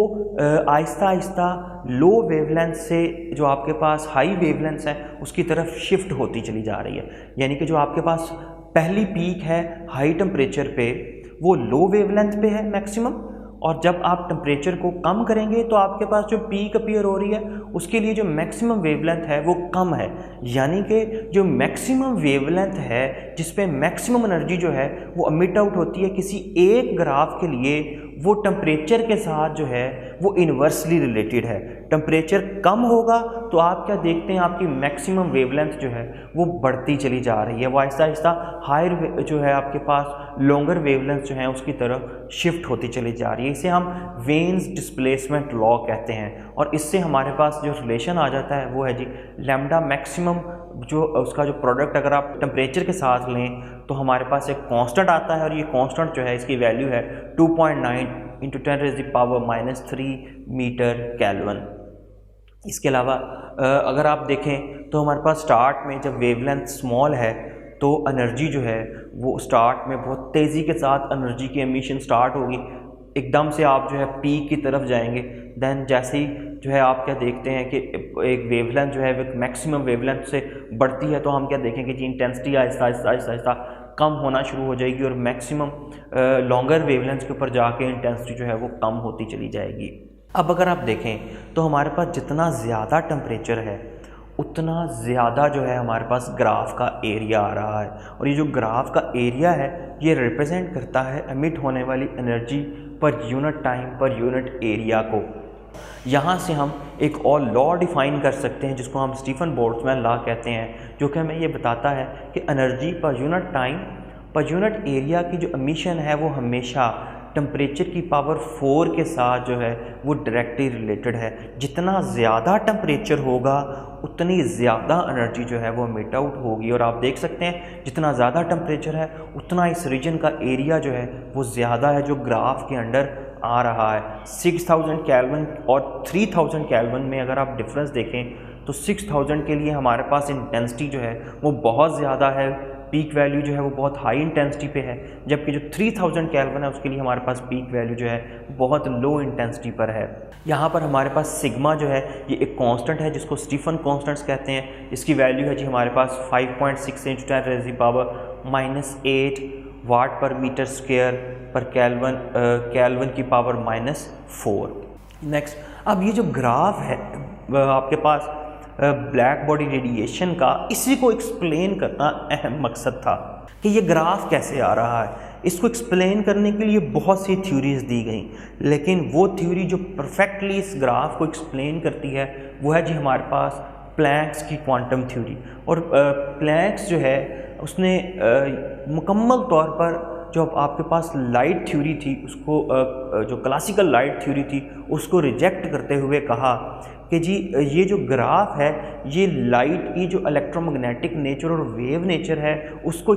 आहिस्ता आहिस्ता लो वेवलेंथ से जो आपके पास हाई वेवलेंथ है उसकी तरफ शिफ्ट होती चली जा रही है, यानी कि जो आपके पास पहली पीक है हाई टेम्परेचर पे वो लो वेवलेंथ पे है मैक्सिमम, और जब आप टेम्परेचर को कम करेंगे तो आपके पास जो पीक अपीयर हो रही है उसके लिए जो मैक्सिमम वेवलेंथ है वो कम है, यानी कि जो मैक्सिमम वेवलेंथ है जिस पे मैक्सिमम एनर्जी जो है वो एमिट आउट होती है किसी एक ग्राफ के लिए, वो टेम्परेचर के साथ जो है वो इन्वर्सली रिलेटेड है। टेम्परेचर कम होगा तो आप क्या देखते हैं, आपकी मैक्सिमम वेवलेंथ जो है वो बढ़ती चली जा रही है, वो आहिस्ता आहिस्ता हायर जो है आपके पास लॉन्गर वेवलेंथ जो है उसकी तरफ शिफ्ट होती चली जा रही है। इसे हम वेन्स डिस्प्लेसमेंट लॉ कहते हैं, और इससे हमारे पास जो रिलेशन आ जाता है वो है जी लैम्डा मैक्सिमम, जो उसका जो प्रोडक्ट अगर आप टेम्परेचर के साथ लें तो हमारे पास एक कांस्टेंट आता है, और ये कांस्टेंट जो है इसकी वैल्यू है 2.9 × 10⁻³ मीटर केल्विन। इसके अलावा अगर आप देखें तो हमारे पास स्टार्ट में जब वेवलेंथ स्मॉल है तो एनर्जी जो है वो स्टार्ट में बहुत तेज़ी के साथ एनर्जी की एमिशन स्टार्ट होगी, एकदम से आप जो है पीक की तरफ जाएंगे, देन जैसे ही जो है आप क्या देखते हैं कि एक वेवलेंथ जो है वो मैक्सिमम वेवलेंथ से बढ़ती है तो हम क्या देखेंगे जी इंटेंसिटी आहिस्ता आहिस्ता आहिस्ता आहिस्ता कम होना शुरू हो जाएगी, और मैक्सिमम लॉन्गर वेवलेंथ के ऊपर जाके इंटेंसिटी जो है वो कम होती चली जाएगी। अब अगर आप देखें तो हमारे पास जितना ज़्यादा टेम्परेचर है उतना ज़्यादा जो है हमारे पास ग्राफ का एरिया आ रहा है, और ये जो ग्राफ का एरिया है ये रिप्रेजेंट करता है एमिट होने वाली energy per unit time per unit area को। यहाँ से हम एक और लॉ डिफ़ाइन कर सकते हैं जिसको हम स्टीफन बोल्ट्जमैन लॉ कहते हैं, जो कि हमें ये बताता है कि energy per unit time per unit area की जो एमिशन है वो हमेशा टेम्परेचर की पावर 4 के साथ जो है वो डायरेक्टली रिलेटेड है। जितना ज़्यादा टेम्परेचर होगा उतनी ज़्यादा एनर्जी जो है वो एमिट आउट होगी, और आप देख सकते हैं जितना ज़्यादा टेम्परेचर है उतना इस रीजन का एरिया जो है वो ज़्यादा है जो ग्राफ के अंडर आ रहा है। 6000 केल्विन और 3000 केल्विन में अगर आप डिफरेंस देखें तो 6000 के लिए हमारे पास इंटेंसिटी जो है वो बहुत ज़्यादा है, पीक वैल्यू जो है वो बहुत हाई इंटेंसिटी पे है, जबकि जो 3000 केल्विन है उसके लिए हमारे पास पीक वैल्यू जो है बहुत लो इंटेंसिटी पर है। यहाँ पर हमारे पास सिग्मा जो है ये एक कांस्टेंट है जिसको स्टीफन कांस्टेंट्स कहते हैं। इसकी वैल्यू है जी हमारे पास 5.6 × 10⁻⁸ वाट पर मीटर स्क्वायर पर केल्विन की पावर -4। नेक्स्ट, अब ये जो ग्राफ है आपके पास ब्लैक बॉडी रेडिएशन का, इसी को एक्सप्लेन करना अहम मकसद था कि ये ग्राफ कैसे आ रहा है। इसको एक्सप्लेन करने के लिए बहुत सी थ्योरीज दी गई, लेकिन वो थ्योरी जो परफेक्टली इस ग्राफ को एक्सप्लेन करती है वो है जी हमारे पास प्लैंक्स की क्वांटम थ्योरी। और प्लैंक्स जो है उसने मुकम्मल तौर पर जो आपके पास लाइट थ्योरी थी उसको जो क्लासिकल लाइट थ्योरी थी उसको रिजेक्ट करते हुए कहा कि जी ये जो ग्राफ है ये लाइट की जो इलेक्ट्रोमैग्नेटिक नेचर और वेव नेचर है उसको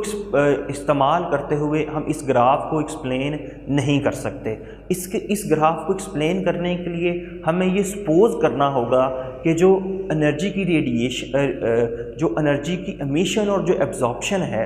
इस्तेमाल करते हुए हम इस ग्राफ को एक्सप्लेन नहीं कर सकते। इस ग्राफ को एक्सप्लेन करने के लिए हमें ये सपोज करना होगा कि जो एनर्जी की रेडिएशन जो एनर्जी की एमिशन और जो एब्जॉर्प्शन है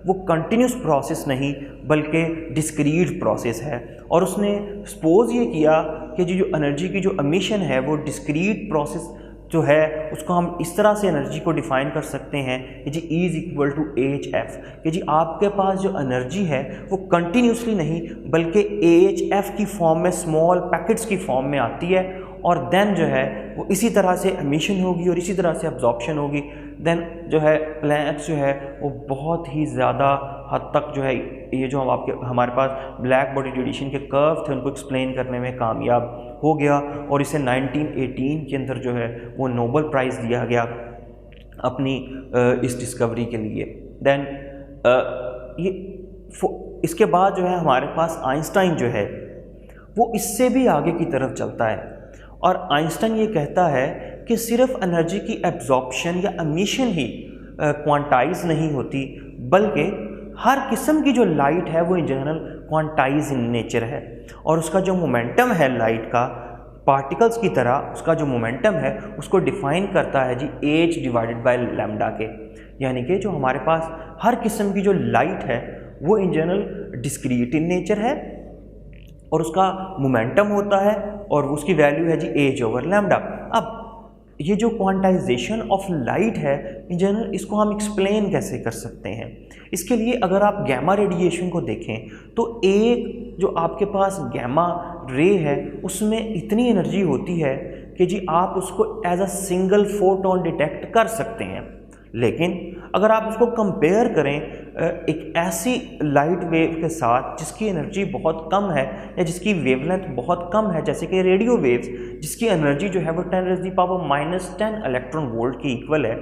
वो कंटिन्यूस प्रोसेस नहीं बल्कि डिस्क्रीट प्रोसेस है। और उसने सपोज ये किया कि जो एनर्जी की जो एमिशन है वो डिस्क्रीट प्रोसेस जो है उसको हम इस तरह से एनर्जी को डिफ़ाइन कर सकते हैं कि जी E = AHF, कि जी आपके पास जो एनर्जी है वो कंटिन्यूसली नहीं बल्कि AHF की फॉर्म में, स्मॉल पैकेट्स की फॉर्म में आती है, और देन जो है वो इसी तरह से एमिशन होगी और इसी तरह से अब्जॉर्प्शन होगी। देन जो है प्लैंक्स जो है वो बहुत ही ज़्यादा हद तक जो है ये जो हमारे पास ब्लैक बॉडी रेडिएशन के कर्व थे उनको एक्सप्लेन करने में कामयाब हो गया, और इसे 1918 के अंदर जो है वो नोबेल प्राइज़ दिया गया अपनी इस डिस्कवरी के लिए। देन इसके बाद जो है हमारे पास आइंस्टाइन जो है वो इससे भी आगे की तरफ चलता है, और आइंस्टाइन ये कहता है कि सिर्फ एनर्जी की एब्जॉर्प्शन या एमिशन ही क्वांटाइज नहीं होती, बल्कि हर किस्म की जो लाइट है वो इन जनरल क्वांटाइज इन नेचर है, और उसका जो मोमेंटम है लाइट का पार्टिकल्स की तरह, उसका जो मोमेंटम है उसको डिफ़ाइन करता है जी h/λ के, यानी कि जो हमारे पास हर किस्म की जो लाइट है वो इन जनरल डिस्क्रीट इन नेचर है और उसका मोमेंटम होता है और उसकी वैल्यू है जी h/λ। अब ये जो क्वांटाइजेशन ऑफ लाइट है इन जनरल, इसको हम एक्सप्लेन कैसे कर सकते हैं? इसके लिए अगर आप गैमा रेडिएशन को देखें तो एक जो आपके पास गैमा रे है उसमें इतनी एनर्जी होती है कि जी आप उसको as a single photon detect कर सकते हैं, लेकिन अगर आप उसको कंपेयर करें एक ऐसी लाइट वेव के साथ जिसकी एनर्जी बहुत कम है या जिसकी वेवलेंथ बहुत कम है, जैसे कि रेडियो वेव्स जिसकी एनर्जी जो है वो 10⁻⁻10 इलेक्ट्रॉन वोल्ट की इक्वल है,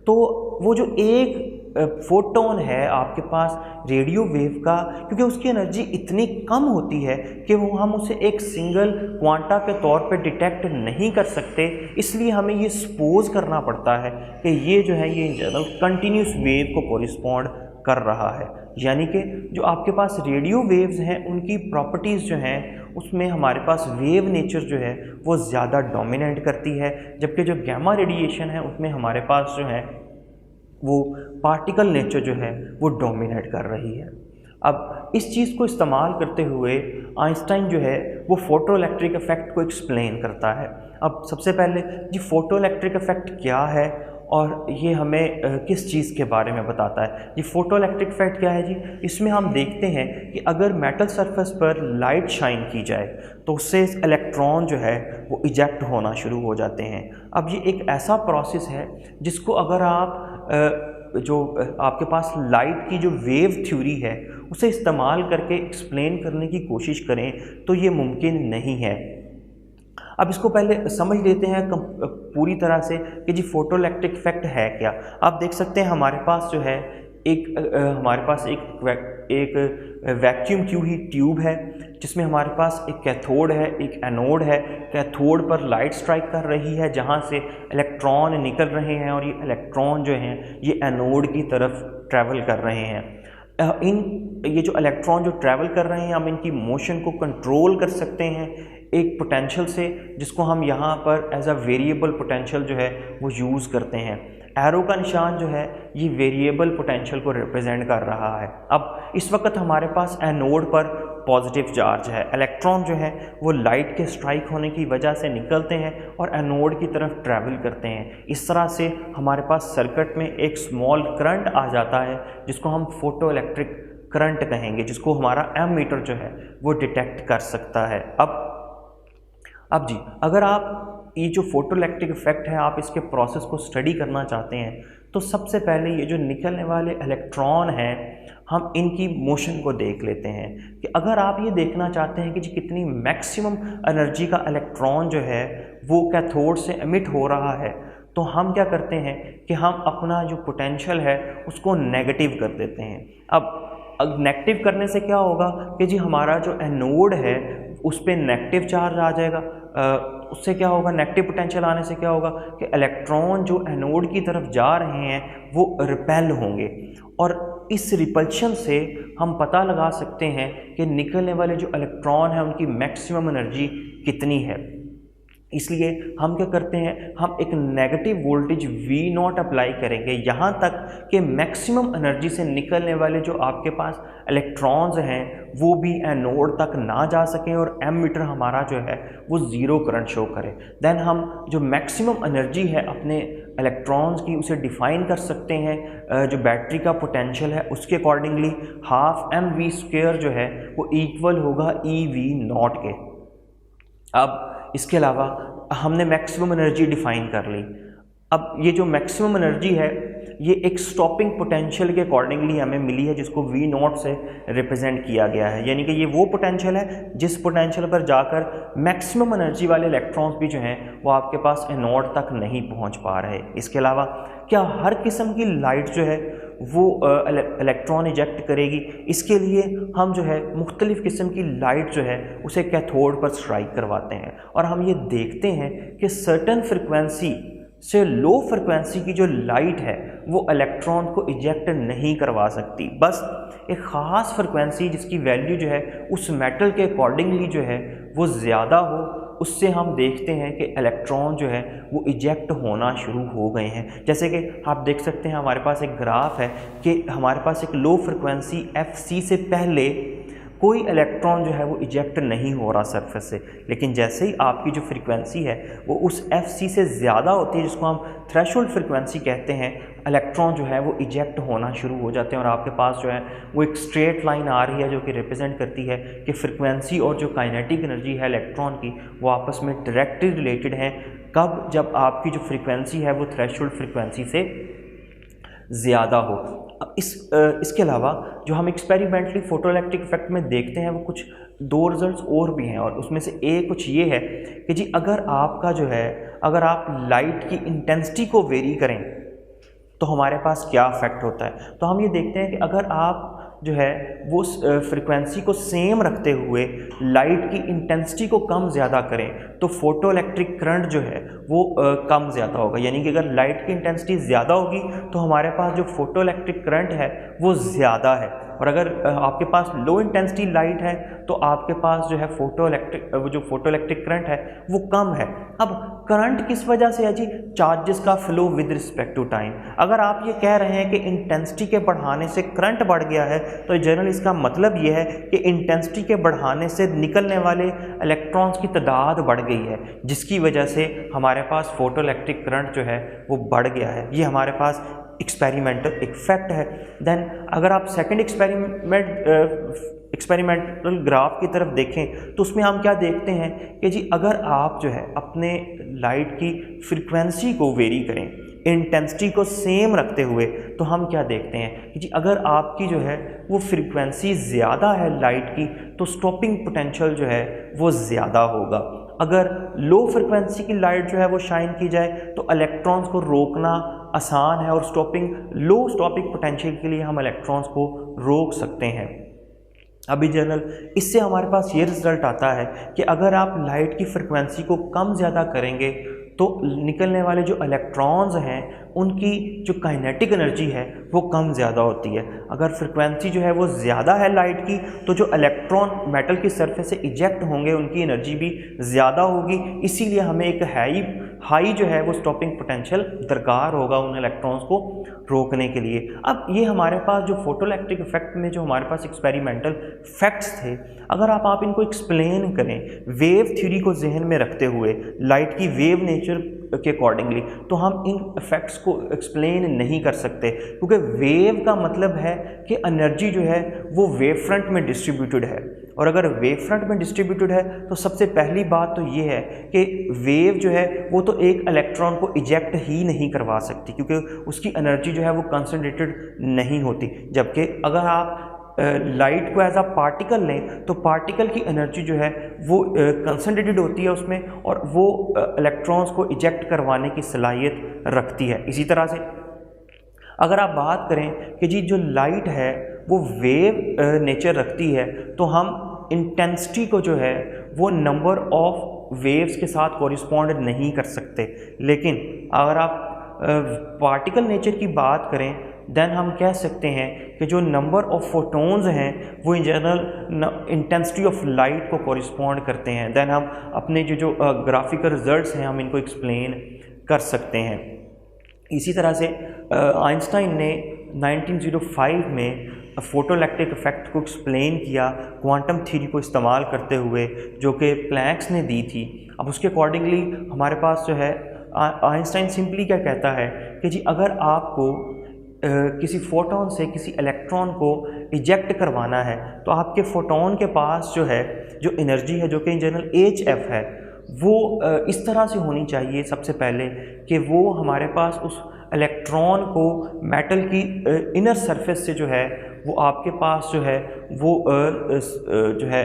तो वो जो एक फोटोन है आपके पास रेडियो वेव का, क्योंकि उसकी एनर्जी इतनी कम होती है कि वो हम उसे एक सिंगल क्वांटा के तौर पे डिटेक्ट नहीं कर सकते, इसलिए हमें ये सपोज करना पड़ता है कि ये जो है ये इन जनरल कंटिन्यूस वेव को कोरिस्पॉन्ड कर रहा है। यानी कि जो आपके पास रेडियो वेव्स हैं उनकी प्रॉपर्टीज़ जो हैं उसमें हमारे पास वेव नेचर जो है वो ज़्यादा डोमिनेट करती है, जबकि जो गैमा रेडिएशन है उसमें हमारे पास जो है वो पार्टिकल नेचर जो है वो डोमिनेट कर रही है। अब इस चीज़ को इस्तेमाल करते हुए आइंस्टाइन जो है वो फोटो इलेक्ट्रिक इफ़ेक्ट को एक्सप्लेन करता है। अब सबसे पहले जी फोटो इलेक्ट्रिक इफ़ेक्ट क्या है और ये हमें किस चीज़ के बारे में बताता है? ये फोटो इलेक्ट्रिक इफ़ेक्ट क्या है जी? इसमें हम देखते हैं कि अगर मेटल सरफेस पर लाइट शाइन की जाए तो उससे इलेक्ट्रॉन जो है वो इजेक्ट होना शुरू हो जाते हैं। अब ये एक ऐसा प्रोसेस है जिसको अगर आप जो आपके पास लाइट की जो वेव थ्योरी है उसे इस्तेमाल करके एक्सप्लेन करने की कोशिश करें तो ये मुमकिन नहीं है। अब इसको पहले समझ लेते हैं पूरी तरह से कि जी फोटो इलेक्ट्रिक इफेक्ट है क्या। आप देख सकते हैं हमारे पास जो है एक वैक्यूम ट्यूब ही ट्यूब है जिसमें हमारे पास एक कैथोड है, एक एनोड है। कैथोड पर लाइट स्ट्राइक कर रही है जहाँ से इलेक्ट्रॉन निकल रहे हैं और ये इलेक्ट्रॉन जो हैं ये एनोड की तरफ ट्रैवल कर रहे हैं। ये जो इलेक्ट्रॉन जो ट्रैवल कर रहे हैं हम इनकी मोशन को कंट्रोल कर सकते हैं एक पोटेंशियल से, जिसको हम यहाँ पर एज अ वेरिएबल पोटेंशियल जो है वो यूज़ करते हैं। एरो का निशान जो है ये वेरिएबल पोटेंशियल को रिप्रेजेंट कर रहा है। अब इस वक्त हमारे पास एनोड पर पॉजिटिव चार्ज है, इलेक्ट्रॉन जो है वो लाइट के स्ट्राइक होने की वजह से निकलते हैं और एनोड की तरफ ट्रैवल करते हैं। इस तरह से हमारे पास सर्किट में एक स्मॉल करंट आ जाता है जिसको हम फोटो इलेक्ट्रिक करंट कहेंगे, जिसको हमारा एमीटर जो है वो डिटेक्ट कर सकता है। अब जी अगर आप ये जो फोटो इलेक्ट्रिक इफेक्ट है आप इसके प्रोसेस को स्टडी करना चाहते हैं तो सबसे पहले ये जो निकलने वाले इलेक्ट्रॉन हैं हम इनकी मोशन को देख लेते हैं कि अगर आप ये देखना चाहते हैं कि जी कितनी मैक्सिमम एनर्जी का इलेक्ट्रॉन जो है वो कैथोड से एमिट हो रहा है, तो हम क्या करते हैं कि हम अपना जो पोटेंशियल है उसको नेगेटिव कर देते हैं। अब नेगेटिव करने से क्या होगा कि जी हमारा जो एनोड है उस पर नेगेटिव चार्ज आ जाएगा। उससे क्या होगा, नेगेटिव पोटेंशियल आने से क्या होगा कि इलेक्ट्रॉन जो एनोड की तरफ जा रहे हैं वो रिपेल होंगे और इस रिपल्शन से हम पता लगा सकते हैं कि निकलने वाले जो इलेक्ट्रॉन हैं उनकी मैक्सिमम एनर्जी कितनी है। इसलिए हम क्या करते हैं, हम एक नेगेटिव वोल्टेज V0 अप्लाई करेंगे यहाँ तक कि मैक्सिमम एनर्जी से निकलने वाले जो आपके पास इलेक्ट्रॉन्स हैं वो भी एनोड तक ना जा सकें और एमीटर हमारा जो है वो ज़ीरो करंट शो करे। देन हम जो मैक्सिमम एनर्जी है अपने इलेक्ट्रॉन्स की उसे डिफ़ाइन कर सकते हैं, जो बैटरी का पोटेंशियल है उसके अकॉर्डिंगली ½ mv² जो है वो इक्वल होगा EV0 के। अब इसके अलावा हमने मैक्सिमम एनर्जी डिफाइन कर ली। अब ये जो मैक्सिमम एनर्जी है ये एक स्टॉपिंग पोटेंशियल के अकॉर्डिंगली हमें मिली है जिसको V0 से रिप्रेजेंट किया गया है, यानी कि ये वो पोटेंशियल है जिस पोटेंशियल पर जाकर मैक्सिमम एनर्जी वाले इलेक्ट्रॉन्स भी जो हैं वो आपके पास एनोड तक नहीं पहुंच पा रहे। इसके अलावा क्या हर किस्म की लाइट जो है वो इलेक्ट्रॉन इजेक्ट करेगी? इसके लिए हम जो है मुख्तलिफ़ किस्म की लाइट जो है उसे कैथोड पर स्ट्राइक करवाते हैं और हम ये देखते हैं कि सर्टेन फ्रिक्वेंसी से लो फ्रिक्वेंसी की जो लाइट है वो इलेक्ट्रॉन को इजेक्ट नहीं करवा सकती। बस एक ख़ास फ्रिक्वेंसी जिसकी वैल्यू जो है उस मेटल के अकॉर्डिंगली जो है वो ज़्यादा हो, उससे हम देखते हैं कि इलेक्ट्रॉन जो है वो इजेक्ट होना शुरू हो गए हैं। जैसे कि आप देख सकते हैं हमारे पास एक ग्राफ है कि हमारे पास एक लो फ्रिक्वेंसी FC से पहले कोई इलेक्ट्रॉन जो है वो इजेक्ट नहीं हो रहा सरफेस से, लेकिन जैसे ही आपकी जो फ्रीक्वेंसी है वो उस FC से ज़्यादा होती है जिसको हम थ्रेशोल्ड फ्रीक्वेंसी कहते हैं, इलेक्ट्रॉन जो है वो इजेक्ट होना शुरू हो जाते हैं और आपके पास जो है वो एक स्ट्रेट लाइन आ रही है जो कि रिप्रेजेंट करती है कि फ्रीक्वेंसी और जो काइनेटिक एनर्जी है इलेक्ट्रॉन की वो आपस में डायरेक्टली रिलेटेड हैं। कब? जब आपकी जो फ्रीक्वेंसी है वो थ्रेशोल्ड फ्रीक्वेंसी से ज़्यादा हो। अब इसके अलावा जो हम एक्सपेरिमेंटली फोटोइलेक्ट्रिक इफेक्ट में देखते हैं वो कुछ दो रिजल्ट्स और भी हैं और उसमें से एक कुछ ये है कि जी अगर आपका जो है अगर आप लाइट की इंटेंसिटी को वेरी करें तो हमारे पास क्या इफेक्ट होता है। तो हम ये देखते हैं कि अगर आप जो है वो फ्रीक्वेंसी को सेम रखते हुए लाइट की इंटेंसिटी को कम ज़्यादा करें तो फोटो इलेक्ट्रिक करंट जो है वो कम ज़्यादा होगा, यानी कि अगर लाइट की इंटेंसिटी ज़्यादा होगी तो हमारे पास जो फोटो इलेक्ट्रिक करंट है वो ज़्यादा है, और अगर आपके पास लो इंटेंसिटी लाइट है तो आपके पास जो है फोटो इलेक्ट्रिक करंट है वो कम है। अब करंट किस वजह से है जी? चार्जेस का flow with respect to time. अगर आप ये कह रहे हैं कि इंटेंसिटी के बढ़ाने से करंट बढ़ गया है तो जनरल इसका मतलब ये है कि इंटेंसिटी के बढ़ाने से निकलने वाले इलेक्ट्रॉन्स की तादाद बढ़ गई है जिसकी वजह से हमारे पास फोटो इलेक्ट्रिक करंट जो है वो बढ़ गया है। ये हमारे पास एक्सपेरिमेंटल एक फैक्ट है। देन अगर आप सेकंड एक्सपेरिमेंटल ग्राफ की तरफ देखें तो उसमें हम क्या देखते हैं कि जी अगर आप जो है अपने लाइट की फ्रीक्वेंसी को वेरी करें इंटेंसिटी को सेम रखते हुए तो हम क्या देखते हैं कि जी अगर आपकी जो है वो फ्रीक्वेंसी ज़्यादा है लाइट की तो स्टॉपिंग पोटेंशियल जो है वो ज़्यादा होगा। अगर लो फ्रिक्वेंसी की लाइट जो है वो शाइन की जाए तो इलेक्ट्रॉन्स को रोकना आसान है और लो स्टॉपिंग पोटेंशियल के लिए हम इलेक्ट्रॉन्स को रोक सकते हैं। अभी जनरल इससे हमारे पास ये रिजल्ट आता है कि अगर आप लाइट की फ्रिक्वेंसी को कम ज़्यादा करेंगे तो निकलने वाले जो इलेक्ट्रॉन्स हैं उनकी जो काइनेटिक एनर्जी है वो कम ज़्यादा होती है। अगर फ्रिक्वेंसी जो है वो ज़्यादा है लाइट की तो जो इलेक्ट्रॉन मेटल की सरफेस से इजेक्ट होंगे उनकी एनर्जी भी ज़्यादा होगी, इसीलिए हमें एक हाई जो है वो स्टॉपिंग पोटेंशियल दरकार होगा उन इलेक्ट्रॉन्स को रोकने के लिए। अब ये हमारे पास जो फोटो इलेक्ट्रिक इफेक्ट में जो हमारे पास एक्सपेरिमेंटल फैक्ट्स थे, अगर आप इनको एक्सप्लेन करें वेव थ्योरी को जहन में रखते हुए लाइट की वेव नेचर के अकॉर्डिंगली तो हम इन इफेक्ट्स को एक्सप्लेन नहीं कर सकते, क्योंकि वेव का मतलब है कि एनर्जी जो है वो वेव फ्रंट में डिस्ट्रीब्यूटेड है, और अगर वेव फ्रंट में डिस्ट्रीब्यूटेड है तो सबसे पहली बात तो ये है कि वेव जो है वो तो एक इलेक्ट्रॉन को इजेक्ट ही नहीं करवा सकती क्योंकि उसकी एनर्जी जो है वो कंसंट्रेटेड नहीं होती। जबकि अगर आप लाइट को एज अ पार्टिकल लें तो पार्टिकल की एनर्जी जो है वो कंसंट्रेटेड होती है उसमें और वो इलेक्ट्रॉन्स को इजेक्ट करवाने की सलाहियत रखती है। इसी तरह से अगर आप बात करें कि जी जो लाइट है वो वेव नेचर रखती है तो हम इंटेंसिटी को जो है वो नंबर ऑफ वेव्स के साथ कॉरिस्पॉन्ड नहीं कर सकते, लेकिन अगर आप पार्टिकल नेचर की बात करें देन हम कह सकते हैं कि जो नंबर ऑफ फोटोन्स हैं वो इन जनरल इंटेंसिटी ऑफ लाइट को कॉरिस्पॉन्ड करते हैं। देन हम अपने जो ग्राफिकल रिजल्ट्स हैं हम इनको एक्सप्लेन कर सकते हैं। इसी तरह से आइंस्टाइन ने 1905 में फोटोइलेक्ट्रिक इफेक्ट को एक्सप्लेन किया क्वांटम थ्योरी को इस्तेमाल करते हुए, जो कि प्लैंक्स ने दी थी। अब उसके अकॉर्डिंगली हमारे पास जो है आइंस्टाइन सिंपली क्या कहता है कि जी अगर आपको किसी फोटोन से किसी इलेक्ट्रॉन को इजेक्ट करवाना है तो आपके फोटोन के पास जो है जो एनर्जी है जो कि इन जनरल HF है वो इस तरह से होनी चाहिए सबसे पहले कि वो हमारे पास उस इलेक्ट्रॉन को मेटल की इनर सरफेस से जो है वो आपके पास जो है वो जो है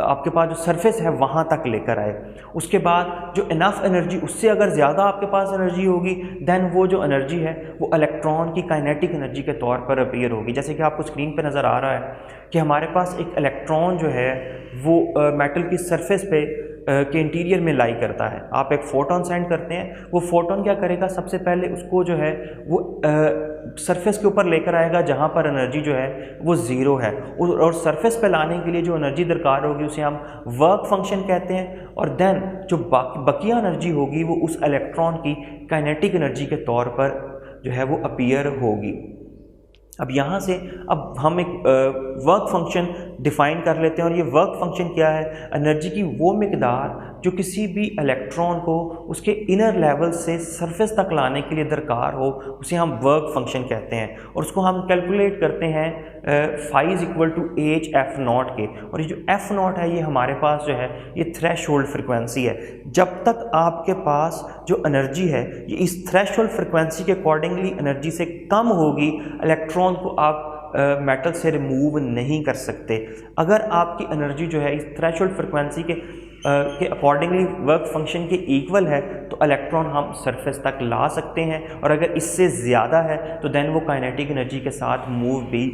आपके पास जो सरफेस है वहाँ तक लेकर आए। उसके बाद जो इनफ एनर्जी, उससे अगर ज़्यादा आपके पास एनर्जी होगी देन वो जो एनर्जी है वो इलेक्ट्रॉन की काइनेटिक एनर्जी के तौर पर अपीयर होगी। जैसे कि आपको स्क्रीन पे नज़र आ रहा है कि हमारे पास एक इलेक्ट्रॉन जो है वो मेटल की सरफेस पे के इंटीरियर में लाई करता है। आप एक फ़ोटोन सेंड करते हैं, वो फ़ोटोन क्या करेगा, सबसे पहले उसको जो है वो सरफेस के ऊपर लेकर आएगा जहाँ पर एनर्जी जो है वो ज़ीरो है, और सरफेस पे लाने के लिए जो एनर्जी दरकार होगी उसे हम वर्क फंक्शन कहते हैं। और देन जो बकिया एनर्जी होगी वो उस इलेक्ट्रॉन की काइनेटिक एनर्जी के तौर पर जो है वो अपीयर होगी। अब यहाँ से अब हम एक वर्क फंक्शन डिफ़ाइन कर लेते हैं, और ये वर्क फंक्शन क्या है, एनर्जी की वो मिकदार जो किसी भी इलेक्ट्रॉन को उसके इनर लेवल से सरफेस तक लाने के लिए दरकार हो, उसे हम वर्क फंक्शन कहते हैं। और उसको हम कैलकुलेट करते हैं phi is equal to HF0 के। और ये जो F0 है ये हमारे पास जो है ये थ्रेशोल्ड फ्रिक्वेंसी है। जब तक आपके पास जो एनर्जी है ये इस थ्रेशोल्ड फ्रिक्वेंसी के अकॉर्डिंगली एनर्जी से कम होगी, इलेक्ट्रॉन को आप मेटल से रिमूव नहीं कर सकते। अगर आपकी एनर्जी जो है इस थ्रेशोल्ड फ्रिक्वेंसी के अकॉर्डिंगली वर्क फंक्शन के इक्वल है तो इलेक्ट्रॉन हम सरफेस तक ला सकते हैं, और अगर इससे ज़्यादा है तो देन वो काइनेटिक एनर्जी के साथ मूव भी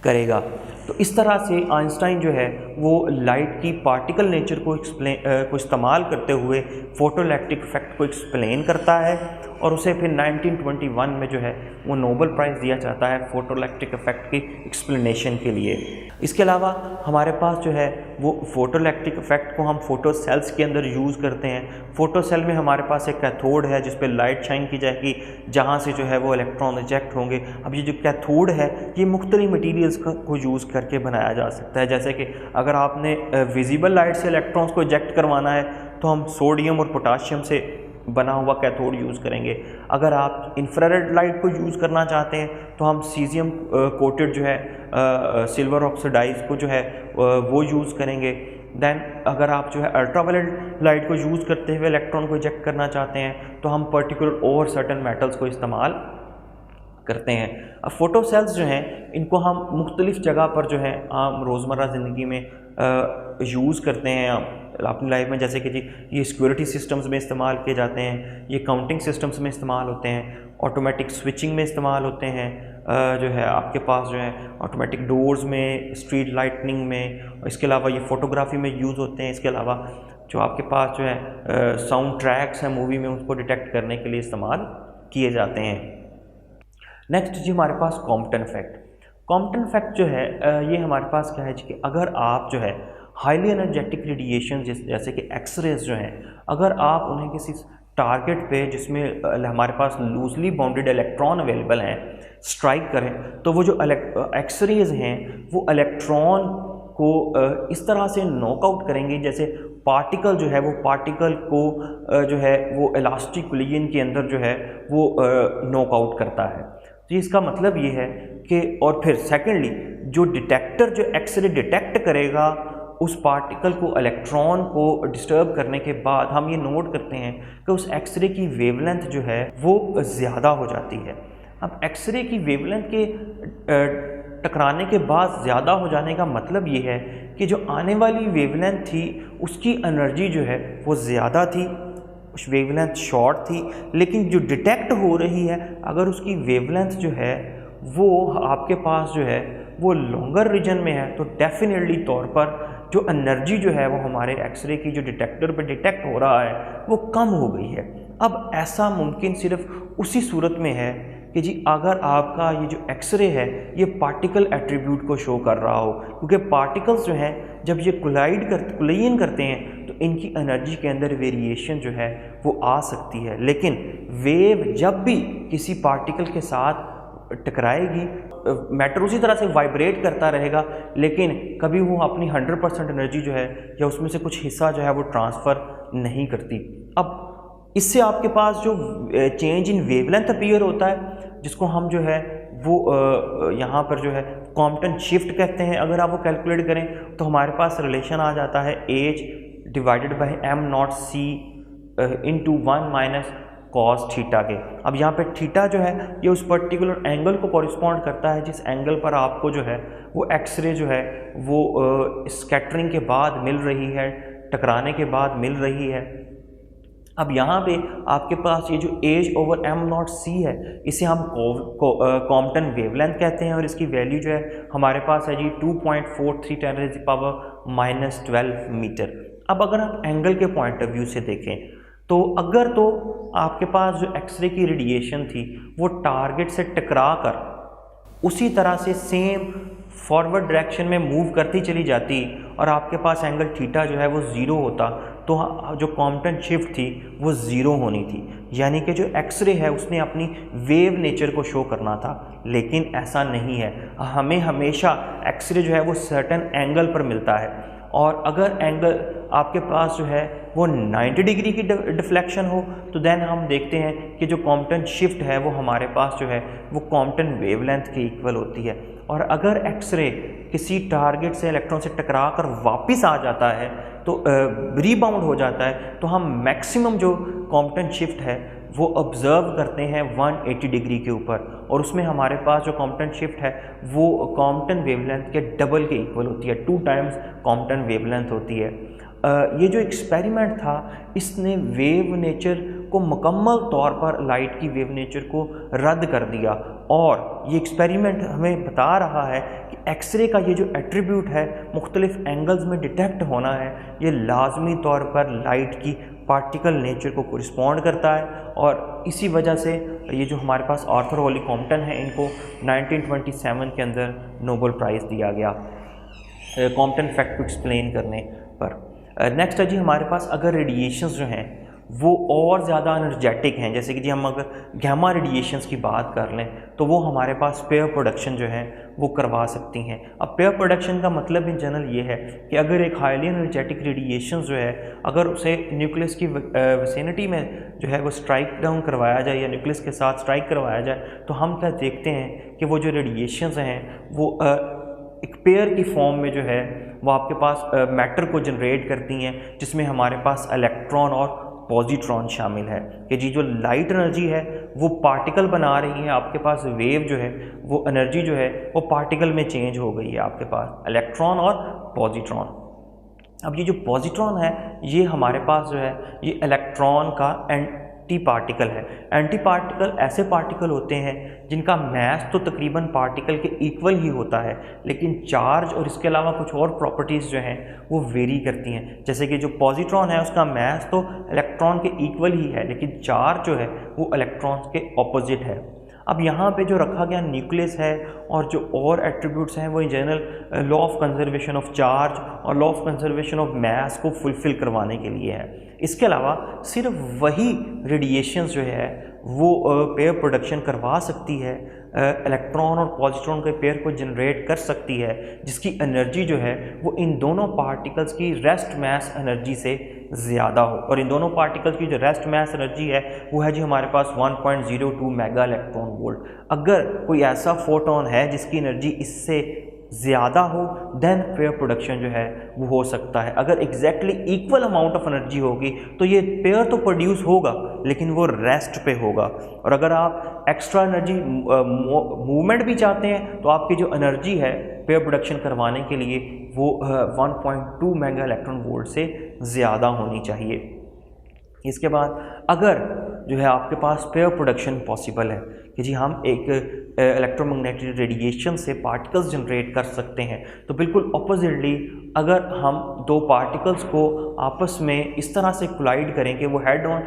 करेगा। तो इस तरह से आइंस्टाइन जो है वो लाइट की पार्टिकल नेचर को इस्तेमाल करते हुए फोटोइलेक्ट्रिक इफेक्ट को एक्सप्लेन करता है, और उसे फिर 1921 में जो है वो नोबेल प्राइज़ दिया जाता है फोटोइलेक्ट्रिक इफेक्ट की एक्सप्लेनेशन के लिए। इसके अलावा हमारे पास जो है वो फोटोइलेक्ट्रिक इफेक्ट को हम फोटो सेल्स के अंदर यूज़ करते हैं। फोटो सेल में हमारे पास एक कैथोड है जिस पर लाइट शाइन की जाएगी, जहाँ से जो है वो इलेक्ट्रॉन इजेक्ट होंगे। अब ये जो कैथोड है ये मुख्तलिफ मटीरियल्स को यूज़ करके बनाया जा सकता है। जैसे कि अगर आपने विजिबल लाइट से इलेक्ट्रॉन्स को इजेक्ट करवाना है तो हम सोडियम और पोटाशियम से बना हुआ कैथोड यूज़ करेंगे। अगर आप इंफ्रारेड लाइट को यूज़ करना चाहते हैं तो हम सीजियम कोटेड जो है सिल्वर ऑक्सीडाइज को जो है वो यूज़ करेंगे। देन अगर आप जो है अल्ट्रावायलेट लाइट को यूज़ करते हुए इलेक्ट्रॉन को इजेक्ट करना चाहते हैं तो हम पर्टिकुलर और सर्टन मेटल्स को इस्तेमाल करते हैं। अब फोटो सेल्स जो हैं इनको हम मुख्तलिफ़ जगह पर जो है आम रोज़मर्रा ज़िंदगी में यूज़ करते हैं अपनी लाइफ में। जैसे कि जी ये सिक्योरिटी सिस्टम्स में इस्तेमाल किए जाते हैं, ये काउंटिंग सिस्टम्स में इस्तेमाल होते हैं, ऑटोमेटिक स्विचिंग में इस्तेमाल होते हैं, जो है आपके पास जो है ऑटोमेटिक डोर्स में, स्ट्रीट लाइटनिंग में, इसके अलावा ये फ़ोटोग्राफी में यूज़ होते हैं। इसके अलावा जो आपके पास जो है साउंड ट्रैक्स हैं मूवी में, उनको डिटेक्ट करने के लिए इस्तेमाल किए जाते हैं। नेक्स्ट जी हमारे पास कॉम्पटन इफेक्ट। कॉम्पटन इफेक्ट जो है ये हमारे पास क्या है जी कि अगर आप जो है हाईली एनर्जेटिक रेडिएशन जैसे कि एक्सरेज जो हैं, अगर आप उन्हें किसी टारगेट पे जिसमें हमारे पास लूजली बाउंडेड इलेक्ट्रॉन अवेलेबल हैं स्ट्राइक करें, तो वो जो एक्सरेज हैं वो इलेक्ट्रॉन को इस तरह से नॉकआउट करेंगे जैसे पार्टिकल जो है वो पार्टिकल को जो है वो इलास्टिक कोलिजन के अंदर जो है वो नॉकआउट करता है। तो इसका मतलब ये है कि, और फिर सेकेंडली जो डिटेक्टर जो एक्सरे डिटेक्ट करेगा उस पार्टिकल को, इलेक्ट्रॉन को डिस्टर्ब करने के बाद हम ये नोट करते हैं कि उस एक्सरे की वेवलेंथ जो है वो ज़्यादा हो जाती है। अब एक्सरे की वेवलेंथ के टकराने के बाद ज़्यादा हो जाने का मतलब ये है कि जो आने वाली वेवलेंथ थी उसकी एनर्जी जो है वो ज़्यादा थी, उस वेवलेंथ शॉर्ट थी, लेकिन जो डिटेक्ट हो रही है अगर उसकी वेवलेंथ जो है वो आपके पास जो है वो लॉन्गर रीजन में है तो डेफिनेटली तौर पर जो एनर्जी जो है वो हमारे एक्सरे की जो डिटेक्टर पे डिटेक्ट हो रहा है वो कम हो गई है। अब ऐसा मुमकिन सिर्फ उसी सूरत में है कि जी अगर आपका ये जो एक्सरे है ये पार्टिकल एट्रीब्यूट को शो कर रहा हो, क्योंकि पार्टिकल्स जो हैं जब ये कोलाइन करते हैं तो इनकी एनर्जी के अंदर वेरिएशन जो है वो आ सकती है। लेकिन वेव जब भी किसी पार्टिकल के साथ टकराएगी, मैटर उसी तरह से वाइब्रेट करता रहेगा, लेकिन कभी वो अपनी 100% एनर्जी जो है या उसमें से कुछ हिस्सा जो है वो ट्रांसफ़र नहीं करती। अब इससे आपके पास जो चेंज इन वेवलेंथ अपीयर होता है, जिसको हम जो है वो यहाँ पर जो है कॉम्पटन शिफ्ट कहते हैं, अगर आप वो कैलकुलेट करें तो हमारे पास रिलेशन आ जाता है H divided by M naught C into 1 minus cos theta के। अब यहाँ पे थीटा जो है ये उस पर्टिकुलर एंगल को कॉरिस्पॉन्ड करता है जिस एंगल पर आपको जो है वो एक्सरे जो है वो स्कैटरिंग के बाद मिल रही है, टकराने के बाद मिल रही है। अब यहाँ पे आपके पास ये जो एज ओवर एम नॉट सी है इसे हम कॉम्पटन वेवलेंथ कहते हैं और इसकी वैल्यू जो है हमारे पास है जी 2.43 × 10⁻⁻12 मीटर। अब अगर आप एंगल के पॉइंट ऑफ व्यू से देखें तो अगर तो आपके पास जो एक्सरे की रेडिएशन थी वो टारगेट से टकरा कर उसी तरह से सेम फॉरवर्ड डायरेक्शन में मूव करती चली जाती और आपके पास एंगल थीटा जो है वो ज़ीरो होता, तो जो कॉम्पटन शिफ्ट थी वो ज़ीरो होनी थी, यानी कि जो एक्सरे है उसने अपनी वेव नेचर को शो करना था। लेकिन ऐसा नहीं है, हमें हमेशा एक्सरे जो है वो सर्टेन एंगल पर मिलता है और अगर एंगल आपके पास जो है वो 90 डिग्री की डिफ्लेक्शन हो तो देन हम देखते हैं कि जो कॉम्पटन शिफ्ट है वो हमारे पास जो है वो कॉम्पटन वेवलेंथ के इक्वल होती है। और अगर एक्सरे किसी टारगेट से इलेक्ट्रॉन से टकरा कर वापस आ जाता है तो रीबाउंड हो जाता है, तो हम मैक्सिमम जो कॉम्पटन शिफ्ट है वो ऑब्ज़र्व करते हैं 180 डिग्री के ऊपर और उसमें हमारे पास जो कॉम्पटन शिफ्ट है वो कॉम्पटन वेवलेंथ के डबल के इक्वल होती है, 2 टाइम्स कॉम्पटन वेवलेंथ होती है। ये जो एक्सपेरिमेंट था इसने वेव नेचर को मुकम्मल तौर पर लाइट की वेव नेचर को रद्द कर दिया और ये एक्सपेरिमेंट हमें बता रहा है कि एक्सरे का ये जो एट्रीब्यूट है मुख्तलिफ एंगल्स में डिटेक्ट होना है, ये लाजमी तौर पर लाइट की पार्टिकल नेचर को कोरिस्पॉन्ड करता है और इसी वजह से ये जो हमारे पास आर्थर होली कॉम्पटन है इनको 1927 के अंदर नोबेल प्राइज़ दिया गया कॉम्पटन फैक्ट को एक्सप्लेन करने पर। नेक्स्ट है जी हमारे पास अगर रेडिएशंस जो हैं वो और ज़्यादा एनर्जेटिक हैं, जैसे कि जी हम अगर गैमा रेडिएशंस की बात कर लें तो वो हमारे पास पेयर प्रोडक्शन जो है वो करवा सकती हैं। अब पेयर प्रोडक्शन का मतलब इन जनरल ये है कि अगर एक हाईली एनर्जेटिक रेडिएशन जो है अगर उसे न्यूक्लियस की विसिनिटी में जो है वो स्ट्राइक डाउन करवाया जाए या न्यूक्लियस के साथ स्ट्राइक करवाया जाए तो हम क्या देखते हैं कि वो जो रेडिएशंस हैं वो एक पेयर की फॉर्म में जो है वो आपके पास मैटर को जनरेट करती हैं, जिसमें हमारे पास इलेक्ट्रॉन और पॉजिट्रॉन शामिल है कि जी जो लाइट एनर्जी है वो पार्टिकल बना रही है, आपके पास वेव जो है वो एनर्जी जो है वो पार्टिकल में चेंज हो गई है, आपके पास इलेक्ट्रॉन और पॉजिट्रॉन। अब ये जो पॉजिट्रॉन है ये हमारे पास जो है ये इलेक्ट्रॉन का एंटी पार्टिकल है। एंटी पार्टिकल ऐसे पार्टिकल होते हैं जिनका मैस तो तकरीबन पार्टिकल के इक्वल ही होता है, लेकिन चार्ज और इसके अलावा कुछ और प्रॉपर्टीज़ जो हैं वो वेरी करती हैं। जैसे कि जो पॉजिट्रॉन है उसका मैस तो इलेक्ट्रॉन के इक्वल ही है, लेकिन चार्ज जो है वो इलेक्ट्रॉन के ऑपोजिट है। अब यहाँ पे जो रखा गया न्यूक्लियस है और जो और एट्रीब्यूट्स हैं वो इन general law of conservation of charge और law of conservation of mass को फुलफ़िल करवाने के लिए है। इसके अलावा सिर्फ वही रेडिएशंस जो है वो पेयर प्रोडक्शन करवा सकती है, इलेक्ट्रॉन और पॉजिट्रॉन के पेयर को जनरेट कर सकती है, जिसकी एनर्जी जो है वो इन दोनों पार्टिकल्स की रेस्ट मैस एनर्जी से ज़्यादा हो। और इन दोनों पार्टिकल्स की जो रेस्ट मैस एनर्जी है वो है जी हमारे पास 1.02 मेगा इलेक्ट्रॉन वोल्ट। अगर कोई ऐसा फोटोन है जिसकी एनर्जी इससे ज़्यादा हो देन पेयर प्रोडक्शन जो है वो हो सकता है। अगर exactly equal amount of energy होगी तो ये पेयर तो प्रोड्यूस होगा लेकिन वो रेस्ट पे होगा। और अगर आप एक्स्ट्रा एनर्जी मूवमेंट भी चाहते हैं तो आपकी जो एनर्जी है पेयर प्रोडक्शन करवाने के लिए वो 1.2 मेगा इलेक्ट्रॉन वोल्ट से ज़्यादा होनी चाहिए। इसके बाद अगर जो है आपके पास पेयर प्रोडक्शन पॉसिबल है कि जी हम एक इलेक्ट्रोमैग्नेटिक रेडिएशन से पार्टिकल्स जनरेट कर सकते हैं, तो बिल्कुल ऑपोजिटली अगर हम दो पार्टिकल्स को आपस में इस तरह से कोलाइड करें कि वो हेड ऑन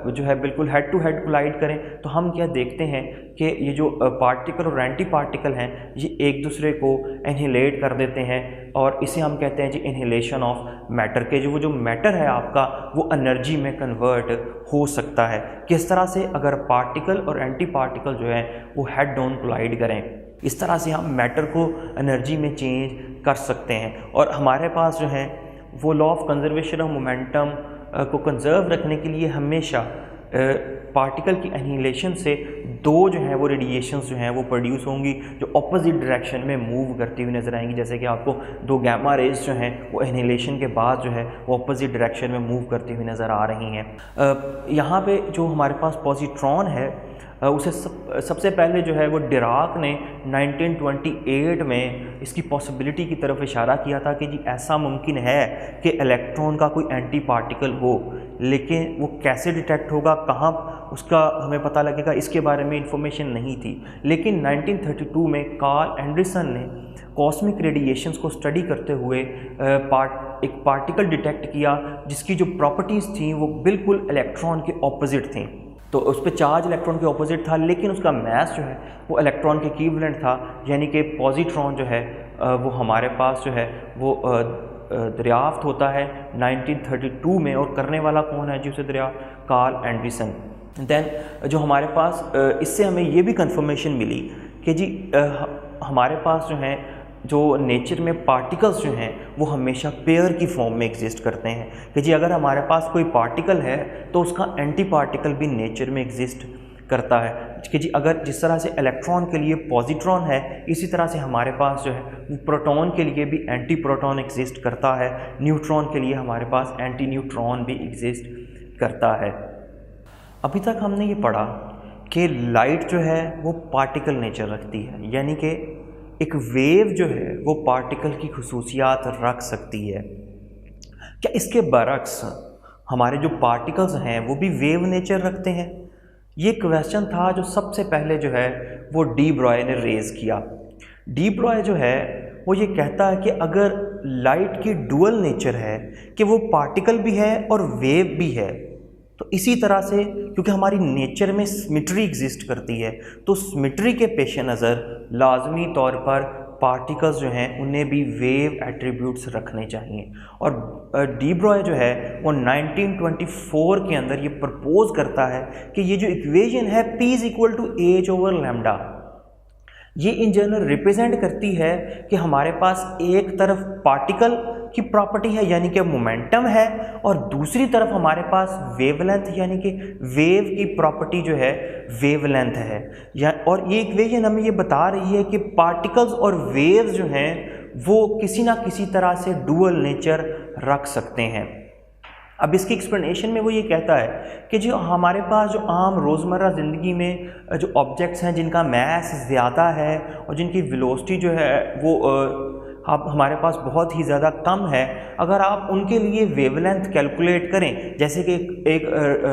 जो है बिल्कुल हेड टू हेड कोलाइड करें, तो हम क्या देखते हैं कि ये जो पार्टिकल और एंटी पार्टिकल हैं ये एक दूसरे को एनहिलेट कर देते हैं, और इसे हम कहते हैं जी इनहिलेशन ऑफ मैटर के जो मैटर है आपका वो एनर्जी में कन्वर्ट हो सकता है। किस तरह से, अगर पार्टिकल और एंटी पार्टिकल जो है वो हेड ऑन कोलाइड करें, इस तरह से हम मैटर को एनर्जी में चेंज कर सकते हैं। और हमारे पास जो है वो law of conservation of momentum को कंजर्व रखने के लिए हमेशा पार्टिकल की एनिहिलेशन से दो जो हैं वो रेडिएशंस जो हैं वो प्रोड्यूस होंगी जो ऑपोजिट डायरेक्शन में मूव करती हुई नज़र आएंगी। जैसे कि आपको दो गैमा रेज जो हैं वो एनिहिलेशन के बाद जो है वो ऑपोजिट डायरेक्शन में मूव करती हुई नज़र आ रही हैं। यहाँ पे जो हमारे पास पॉजिट्रॉन है उसे सबसे पहले जो है वो डिराक ने 1928 में इसकी पॉसिबिलिटी की तरफ इशारा किया था कि जी ऐसा मुमकिन है कि इलेक्ट्रॉन का कोई एंटी पार्टिकल हो, लेकिन वो कैसे डिटेक्ट होगा, कहाँ उसका हमें पता लगेगा, इसके बारे में इंफॉर्मेशन नहीं थी। लेकिन 1932 में कार्ल एंडरसन ने कॉस्मिक रेडिएशंस को स्टडी करते हुए एक पार्टिकल डिटेक्ट किया जिसकी जो प्रॉपर्टीज़ थी वो बिल्कुल इलेक्ट्रॉन के ऑपोजिट थी। तो उस पर चार्ज इलेक्ट्रॉन के ऑपोजिट था, लेकिन उसका मैस जो है वो इलेक्ट्रॉन के इक्विवेलेंट था, यानी कि पॉजिट्रॉन जो है वो हमारे पास जो है वो दरियाफ्त होता है 1932 में। और करने वाला कौन है जी उसे दरियाफ्त? Karl Anderson. देन जो हमारे पास इससे हमें ये भी कंफर्मेशन मिली कि जी हमारे पास जो है जो नेचर में पार्टिकल्स जो हैं वो हमेशा पेयर की फॉर्म में एग्जिस्ट करते हैं, कि जी अगर हमारे पास कोई पार्टिकल है तो उसका एंटी पार्टिकल भी नेचर में एग्जिस्ट करता है, कि जी अगर जिस तरह से इलेक्ट्रॉन के लिए पॉजिट्रॉन है इसी तरह से हमारे पास जो है वो प्रोटॉन के लिए भी एंटी प्रोटॉन एग्जिस्ट करता है, न्यूट्रॉन के लिए हमारे पास एंटी न्यूट्रॉन भी एग्जिस्ट करता है। अभी तक हमने ये पढ़ा कि लाइट जो है वो पार्टिकल नेचर रखती है, यानी कि एक वेव जो है वो पार्टिकल की खुसूसियात रख सकती है। क्या इसके बरक्स हमारे जो पार्टिकल्स हैं वो भी वेव नेचर रखते हैं? ये क्वेश्चन था जो सबसे पहले जो है वो डी ब्रॉय ने रेज़ किया। डी ब्रॉय जो है वो ये कहता है कि अगर लाइट की डुअल नेचर है कि वो पार्टिकल भी है और वेव भी है, तो इसी तरह से क्योंकि हमारी नेचर में सिमेट्री एग्जिस्ट करती है तो सिमेट्री के पेश नज़र लाजमी तौर पर पार्टिकल्स जो हैं उन्हें भी वेव एट्रीब्यूट्स रखने चाहिए। और डी ब्रॉय जो है वो 1924 के अंदर ये प्रपोज करता है कि ये जो इक्वेशन है P = H/λ, ये इन जनरल रिप्रेजेंट करती है कि हमारे पास एक तरफ पार्टिकल की प्रॉपर्टी है यानी कि मोमेंटम है, और दूसरी तरफ हमारे पास वेवलेंथ यानी कि वेव की प्रॉपर्टी जो है वेवलेंथ है। और ये इक्वेशन हमें ये बता रही है कि पार्टिकल्स और वेव्स जो हैं वो किसी ना किसी तरह से डुअल नेचर रख सकते हैं। अब इसकी एक्सप्लेनेशन में वो ये कहता है कि जो हमारे पास जो आम रोज़मर्रा ज़िंदगी में जो ऑब्जेक्ट्स हैं जिनका मैस ज़्यादा है और जिनकी वेलोसिटी जो है वो अब हमारे पास बहुत ही ज़्यादा कम है, अगर आप उनके लिए वेवलेंथ कैलकुलेट करें, जैसे कि एक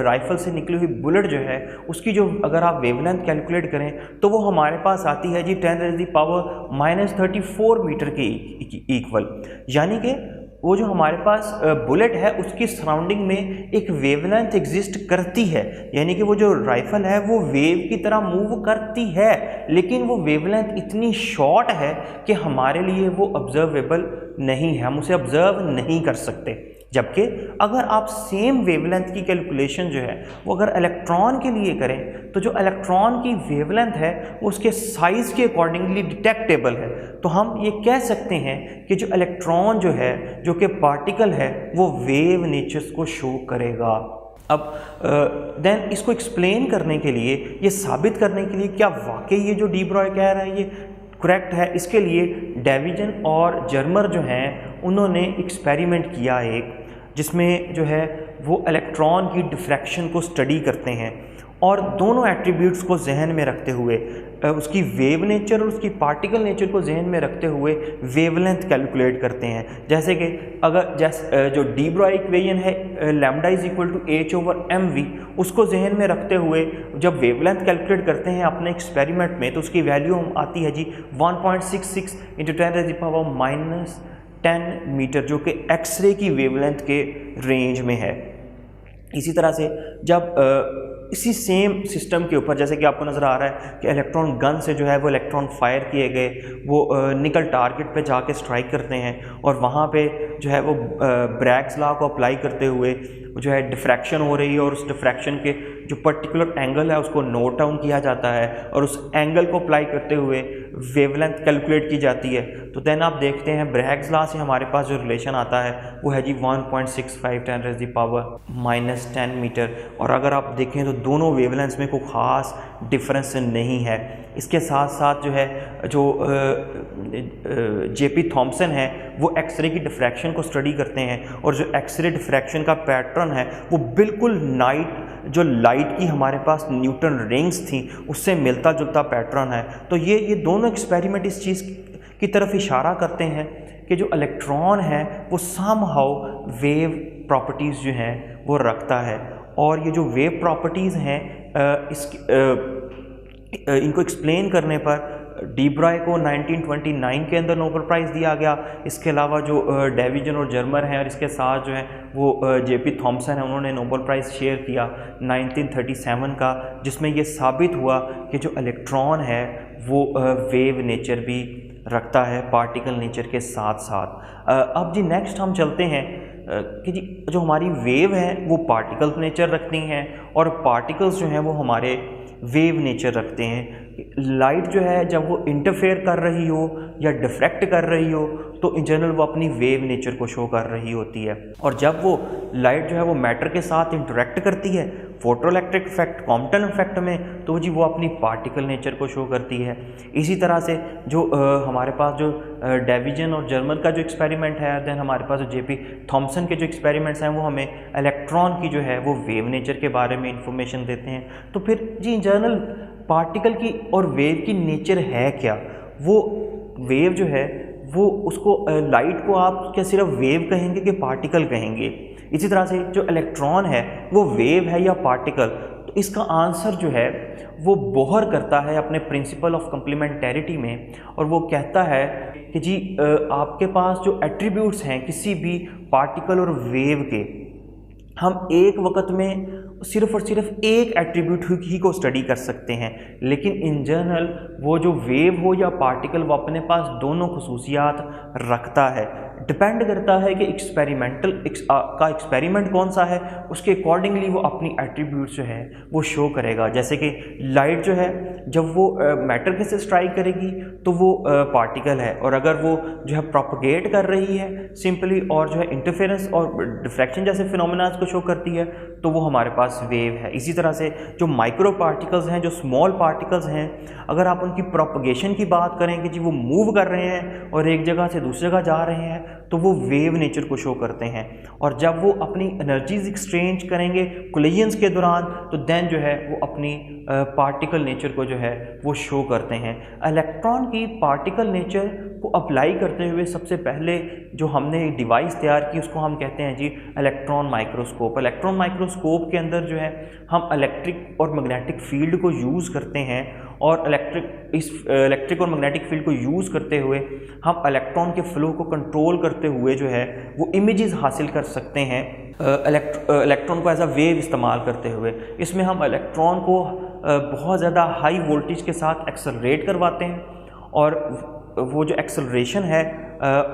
राइफ़ल से निकली हुई बुलेट जो है उसकी जो अगर आप वेवलेंथ कैलकुलेट करें तो वो हमारे पास आती है जी 10⁻⁻34 मीटर के इक्वल, यानी कि वो जो हमारे पास बुलेट है उसकी सराउंडिंग में एक वेवलेंथ एग्जिस्ट करती है, यानी कि वो जो राइफ़ल है वो वेव की तरह मूव करती है, लेकिन वो वेवलेंथ इतनी शॉर्ट है कि हमारे लिए वो ऑब्जर्वेबल नहीं है, हम उसे ऑब्जर्व नहीं कर सकते। जबकि अगर आप सेम वेवलेंथ की कैलकुलेशन जो है वो अगर इलेक्ट्रॉन के लिए करें तो जो इलेक्ट्रॉन की वेवलेंथ है वो उसके साइज़ के अकॉर्डिंगली डिटेक्टेबल है, तो हम ये कह सकते हैं कि जो इलेक्ट्रॉन जो है जो कि पार्टिकल है वो वेव नेचर्स को शो करेगा। अब देन इसको एक्सप्लेन करने के लिए, ये साबित करने के लिए क्या वाकई ये जो डी ब्रॉय कह रहा है ये करेक्ट है, इसके लिए डेविजन और जर्मर जो हैं उन्होंने एक्सपेरिमेंट किया एक, जिसमें जो है वो इलेक्ट्रॉन की डिफ्रैक्शन को स्टडी करते हैं और दोनों एट्रीब्यूट्स को जहन में रखते हुए, उसकी वेव नेचर और उसकी पार्टिकल नेचर को जहन में रखते हुए वेवलेंथ कैलकुलेट करते हैं। जैसे कि अगर जो डी ब्रॉय इक्वेशन है lambda is equal to H over M V, उसको जहन में रखते हुए जब वेवलेंथ कैलकुलेट करते हैं अपने एक्सपेरिमेंट में, तो उसकी वैल्यू आती है जी 1.66 इंटू 10⁻⁻10 मीटर, जो कि एक्सरे की वेवलेंथ के रेंज में है। इसी तरह से जब इसी सेम सिस्टम के ऊपर, जैसे कि आपको नज़र आ रहा है कि इलेक्ट्रॉन गन से जो है वो इलेक्ट्रॉन फायर किए गए, वो निकल टारगेट पे जाके स्ट्राइक करते हैं और वहाँ पे जो है वो ब्रैग्स लॉ को अप्लाई करते हुए जो है डिफ्रैक्शन हो रही है, और उस डिफ्रैक्शन के जो पर्टिकुलर एंगल है उसको नोट डाउन किया जाता है और उस एंगल को अप्लाई करते हुए वेवलेंथ कैलकुलेट की जाती है। तो देन आप देखते हैं ब्रैग्स लॉ से हमारे पास जो रिलेशन आता है वो है जी 1.65 10⁻⁻10 मीटर। और अगर आप देखें तो दोनों वेवलेंथ्स में कोई ख़ास डिफरेंस नहीं है। इसके साथ साथ जो है जो जेपी थॉम्सन है वो एक्सरे की डिफ्रैक्शन को स्टडी करते हैं, और जो एक्सरे डिफ्रैक्शन का पैटर्न है वो बिल्कुल जो लाइट की हमारे पास न्यूटन रिंग्स थी उससे मिलता जुलता पैटर्न है। तो ये दोनों एक्सपेरिमेंट इस चीज़ की तरफ इशारा करते हैं कि जो इलेक्ट्रॉन है वो समहाउ वेव प्रॉपर्टीज़ जो हैं वो रखता है, और ये जो वेव प्रॉपर्टीज़ हैं इनको एक्सप्लेन करने पर डी ब्रॉय को 1929 के अंदर नोबेल प्राइज़ दिया गया। इसके अलावा जो डेविजन और जर्मर हैं और इसके साथ जो है वो जेपी थॉम्सन है, उन्होंने नोबेल प्राइज़ शेयर किया 1937 का, जिसमें ये साबित हुआ कि जो इलेक्ट्रॉन है वो वेव नेचर भी रखता है पार्टिकल नेचर के साथ साथ। अब जी नेक्स्ट हम चलते हैं कि जी जो हमारी वेव है वो पार्टिकल नेचर रखती हैं, और पार्टिकल्स जो हैं वो हमारे वेव नेचर रखते हैं। लाइट जो है जब वो इंटरफेयर कर रही हो या डिफ्रैक्ट कर रही हो तो इन जनरल वो अपनी वेव नेचर को शो कर रही होती है, और जब वो लाइट जो है वो मैटर के साथ इंटरेक्ट करती है फोटोइलेक्ट्रिक इफेक्ट क्वांटम इफेक्ट में, तो जी वो अपनी पार्टिकल नेचर को शो करती है। इसी तरह से जो हमारे पास जो डेविजन और जर्मर का जो एक्सपेरिमेंट है, देन हमारे पास जो जेपी थॉम्सन के जो एक्सपेरिमेंट्स हैं वो हमें इलेक्ट्रॉन की जो है वो वेव नेचर के बारे में इंफॉर्मेशन देते हैं। तो फिर जी इन जनरल पार्टिकल की और वेव की नेचर है क्या? वो वेव जो है वो उसको लाइट को आप क्या सिर्फ वेव कहेंगे कि पार्टिकल कहेंगे? इसी तरह से जो इलेक्ट्रॉन है वो वेव है या पार्टिकल? तो इसका आंसर जो है वो बोहर करता है अपने प्रिंसिपल ऑफ कम्प्लीमेंटेरिटी में, और वो कहता है कि जी आपके पास जो एट्रीब्यूट्स हैं किसी भी पार्टिकल और वेव के, हम एक वक्त में सिर्फ और सिर्फ एक एट्रीब्यूट ही को स्टडी कर सकते हैं, लेकिन इन जनरल वो जो वेव हो या पार्टिकल वो अपने पास दोनों खुसूसियात रखता है। डिपेंड करता है कि एक्सपेरिमेंट कौन सा है, उसके अकॉर्डिंगली वो अपनी एट्रीब्यूट्स जो है वो शो करेगा। जैसे कि लाइट जो है जब वो मैटर के से स्ट्राइक करेगी तो वो पार्टिकल है, और अगर वो जो है प्रोपगेट कर रही है सिंपली और जो है इंटरफेरेंस और डिफ्रैक्शन जैसे फिनोमेना को शो करती है तो वो हमारे पास वेव है। इसी तरह से जो माइक्रो पार्टिकल्स हैं, जो स्मॉल पार्टिकल्स हैं, अगर आप उनकी प्रोपगेशन की बात करें कि जी वो मूव कर रहे हैं और एक जगह से दूसरी जगह जा रहे हैं तो वो वेव नेचर को शो करते हैं, और जब वो अपनी एनर्जीज एक्सचेंज करेंगे कोलिजन्स के दौरान तो देन जो है वो अपनी पार्टिकल नेचर को जो है वो शो करते हैं। इलेक्ट्रॉन की पार्टिकल नेचर को अप्लाई करते हुए सबसे पहले जो हमने एक डिवाइस तैयार की उसको हम कहते हैं जी इलेक्ट्रॉन माइक्रोस्कोप। इलेक्ट्रॉन माइक्रोस्कोप के अंदर जो है हम इलेक्ट्रिक और मैग्नेटिक फील्ड को यूज़ करते हैं, और इलेक्ट्रिक और मैग्नेटिक फील्ड को यूज़ करते हुए हम इलेक्ट्रॉन के फ्लो को कंट्रोल करते हुए जो है वो इमेजेस हासिल कर सकते हैं इलेक्ट्रॉन को एज अ वेव इस्तेमाल करते हुए। इसमें हम इलेक्ट्रॉन को बहुत ज़्यादा हाई वोल्टेज के साथ एक्सेलरेट करवाते हैं, और वो जो एक्सेलरेशन है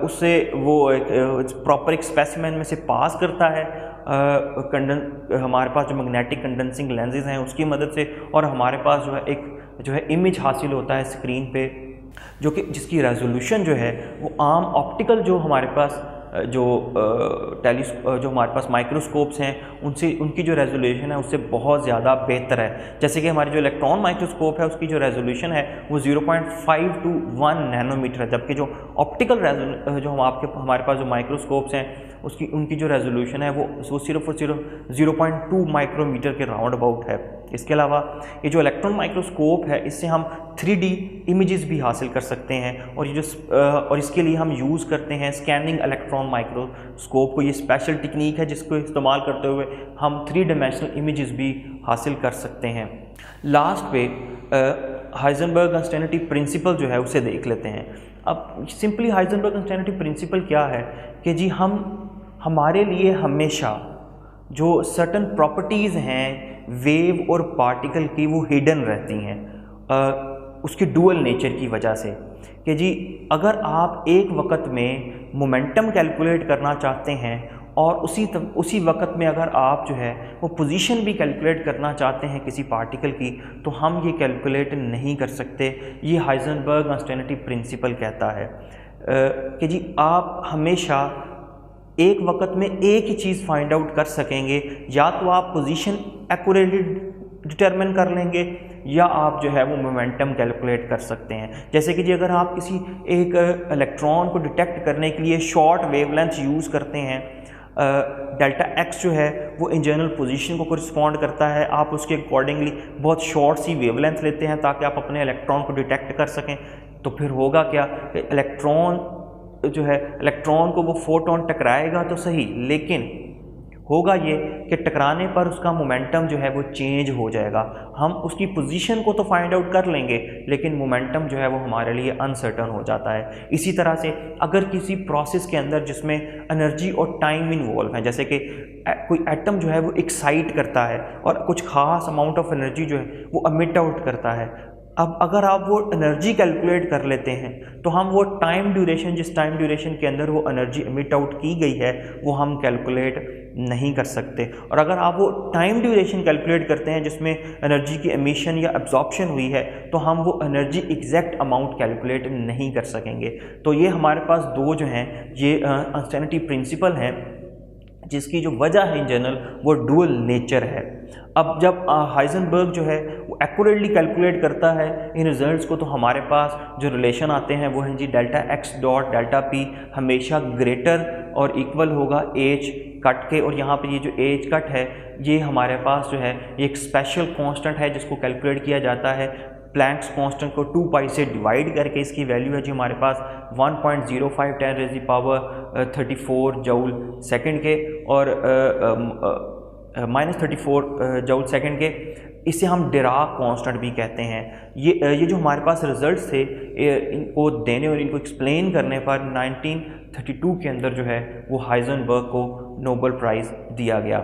उससे वो प्रॉपर एक स्पेसिमेन में से पास करता है हमारे पास जो मैग्नेटिक कंडेंसिंग लेंसेज हैं उसकी मदद से, और हमारे पास जो है इमेज हासिल होता है स्क्रीन पे, जो कि जिसकी रेजोल्यूशन जो है वो आम ऑप्टिकल जो हमारे पास जो हमारे पास माइक्रोस्कोप्स हैं उनकी जो रेजोल्यूशन है उससे बहुत ज़्यादा बेहतर है। जैसे कि हमारी जो इलेक्ट्रॉन माइक्रोस्कोप है उसकी जो रेजोल्यूशन है वो 0.5 to 1 नैनोमीटर है, जबकि जो ऑप्टिकल जो हमारे पास जो माइक्रोस्कोप्स हैं उनकी जो रेजोल्यूशन है वो सिर्फ और सिर्फ 0.2 माइक्रोमीटर के राउंड अबाउट है। इसके अलावा ये जो इलेक्ट्रॉन माइक्रोस्कोप है इससे हम 3D इमेजेस भी हासिल कर सकते हैं, और ये जो और इसके लिए हम यूज़ करते हैं स्कैनिंग इलेक्ट्रॉन माइक्रोस्कोप को। ये स्पेशल टेक्निक है जिसको इस्तेमाल करते हुए हम 3 डायमेंशनल इमेजेस भी हासिल कर सकते हैं। लास्ट पे हाइजेनबर्ग अनसर्टेनिटी प्रिंसिपल जो है उसे देख लेते हैं। अब सिंपली हाइजेनबर्ग अनसर्टेनिटी प्रिंसिपल क्या है कि जी हमारे लिए हमेशा जो सर्टन प्रॉपर्टीज़ हैं वेव और पार्टिकल की वो हिडन रहती हैं उसके डुअल नेचर की वजह से, कि जी अगर आप एक वक्त में मोमेंटम कैलकुलेट करना चाहते हैं और उसी वक्त में अगर आप जो है वो पोजीशन भी कैलकुलेट करना चाहते हैं किसी पार्टिकल की, तो हम ये कैलकुलेट नहीं कर सकते। ये हाइजेनबर्ग अनसर्टेनिटी प्रिंसिपल कहता है कि जी आप हमेशा एक वक्त में एक ही चीज़ फाइंड आउट कर सकेंगे, या तो आप पोजीशन एक्यूरेटली डिटरमिन कर लेंगे या आप जो है वो मोमेंटम कैलकुलेट कर सकते हैं। जैसे कि जी अगर आप किसी एक इलेक्ट्रॉन को डिटेक्ट करने के लिए शॉर्ट वेवलेंथ यूज़ करते हैं, डेल्टा एक्स जो है वो इन जनरल पोजीशन को कॉरिस्पॉन्ड करता है, आप उसके अकॉर्डिंगली बहुत शॉर्ट सी वेवलेंथ लेते हैं ताकि आप अपने इलेक्ट्रॉन को डिटेक्ट कर सकें, तो फिर होगा क्या, इलेक्ट्रॉन को वो फोटोन टकराएगा तो सही, लेकिन होगा ये कि टकराने पर उसका मोमेंटम जो है वो चेंज हो जाएगा। हम उसकी पोजीशन को तो फाइंड आउट कर लेंगे लेकिन मोमेंटम जो है वो हमारे लिए अनसर्टन हो जाता है। इसी तरह से अगर किसी प्रोसेस के अंदर जिसमें एनर्जी और टाइम इन्वॉल्व है, जैसे कि कोई एटम जो है वो एक्साइट करता है और कुछ खास अमाउंट ऑफ एनर्जी जो है वो एमिट आउट करता है, अब अगर आप वो एनर्जी कैलकुलेट कर लेते हैं तो हम वो टाइम ड्यूरेशन, जिस टाइम ड्यूरेशन के अंदर वो एनर्जी एमिट आउट की गई है वो हम कैलकुलेट नहीं कर सकते। और अगर आप वो टाइम ड्यूरेशन कैलकुलेट करते हैं जिसमें एनर्जी की एमिशन या एब्जॉर्प्शन हुई है, तो हम वो एनर्जी एग्जैक्ट अमाउंट कैलकुलेट नहीं कर सकेंगे। तो ये हमारे पास दो जो हैं ये अनसर्टेनिटी प्रिंसिपल हैं जिसकी जो वजह है इन जनरल वो डुअल नेचर है। अब जब हाइजेनबर्ग जो है वो एक्यूरेटली कैलकुलेट करता है इन रिजल्ट्स को, तो हमारे पास जो रिलेशन आते हैं वो हैं जी delta X dot delta P हमेशा ग्रेटर और इक्वल होगा एच कट के, और यहाँ पे ये जो एच कट है ये हमारे पास जो है एक स्पेशल कांस्टेंट है जिसको कैलकुलेट किया जाता है प्लैंक्स कांस्टेंट को 2 पाई से डिवाइड करके। इसकी वैल्यू है जी हमारे पास 1.05 10⁻34 जूल सेकंड के और -34 जूल सेकंड के। इसे हम डिराक कांस्टेंट भी कहते हैं। ये जो हमारे पास रिजल्ट्स थे इनको देने और इनको एक्सप्लेन करने पर 1932 के अंदर जो है वो हाइजेनबर्ग को नोबेल प्राइज़ दिया गया।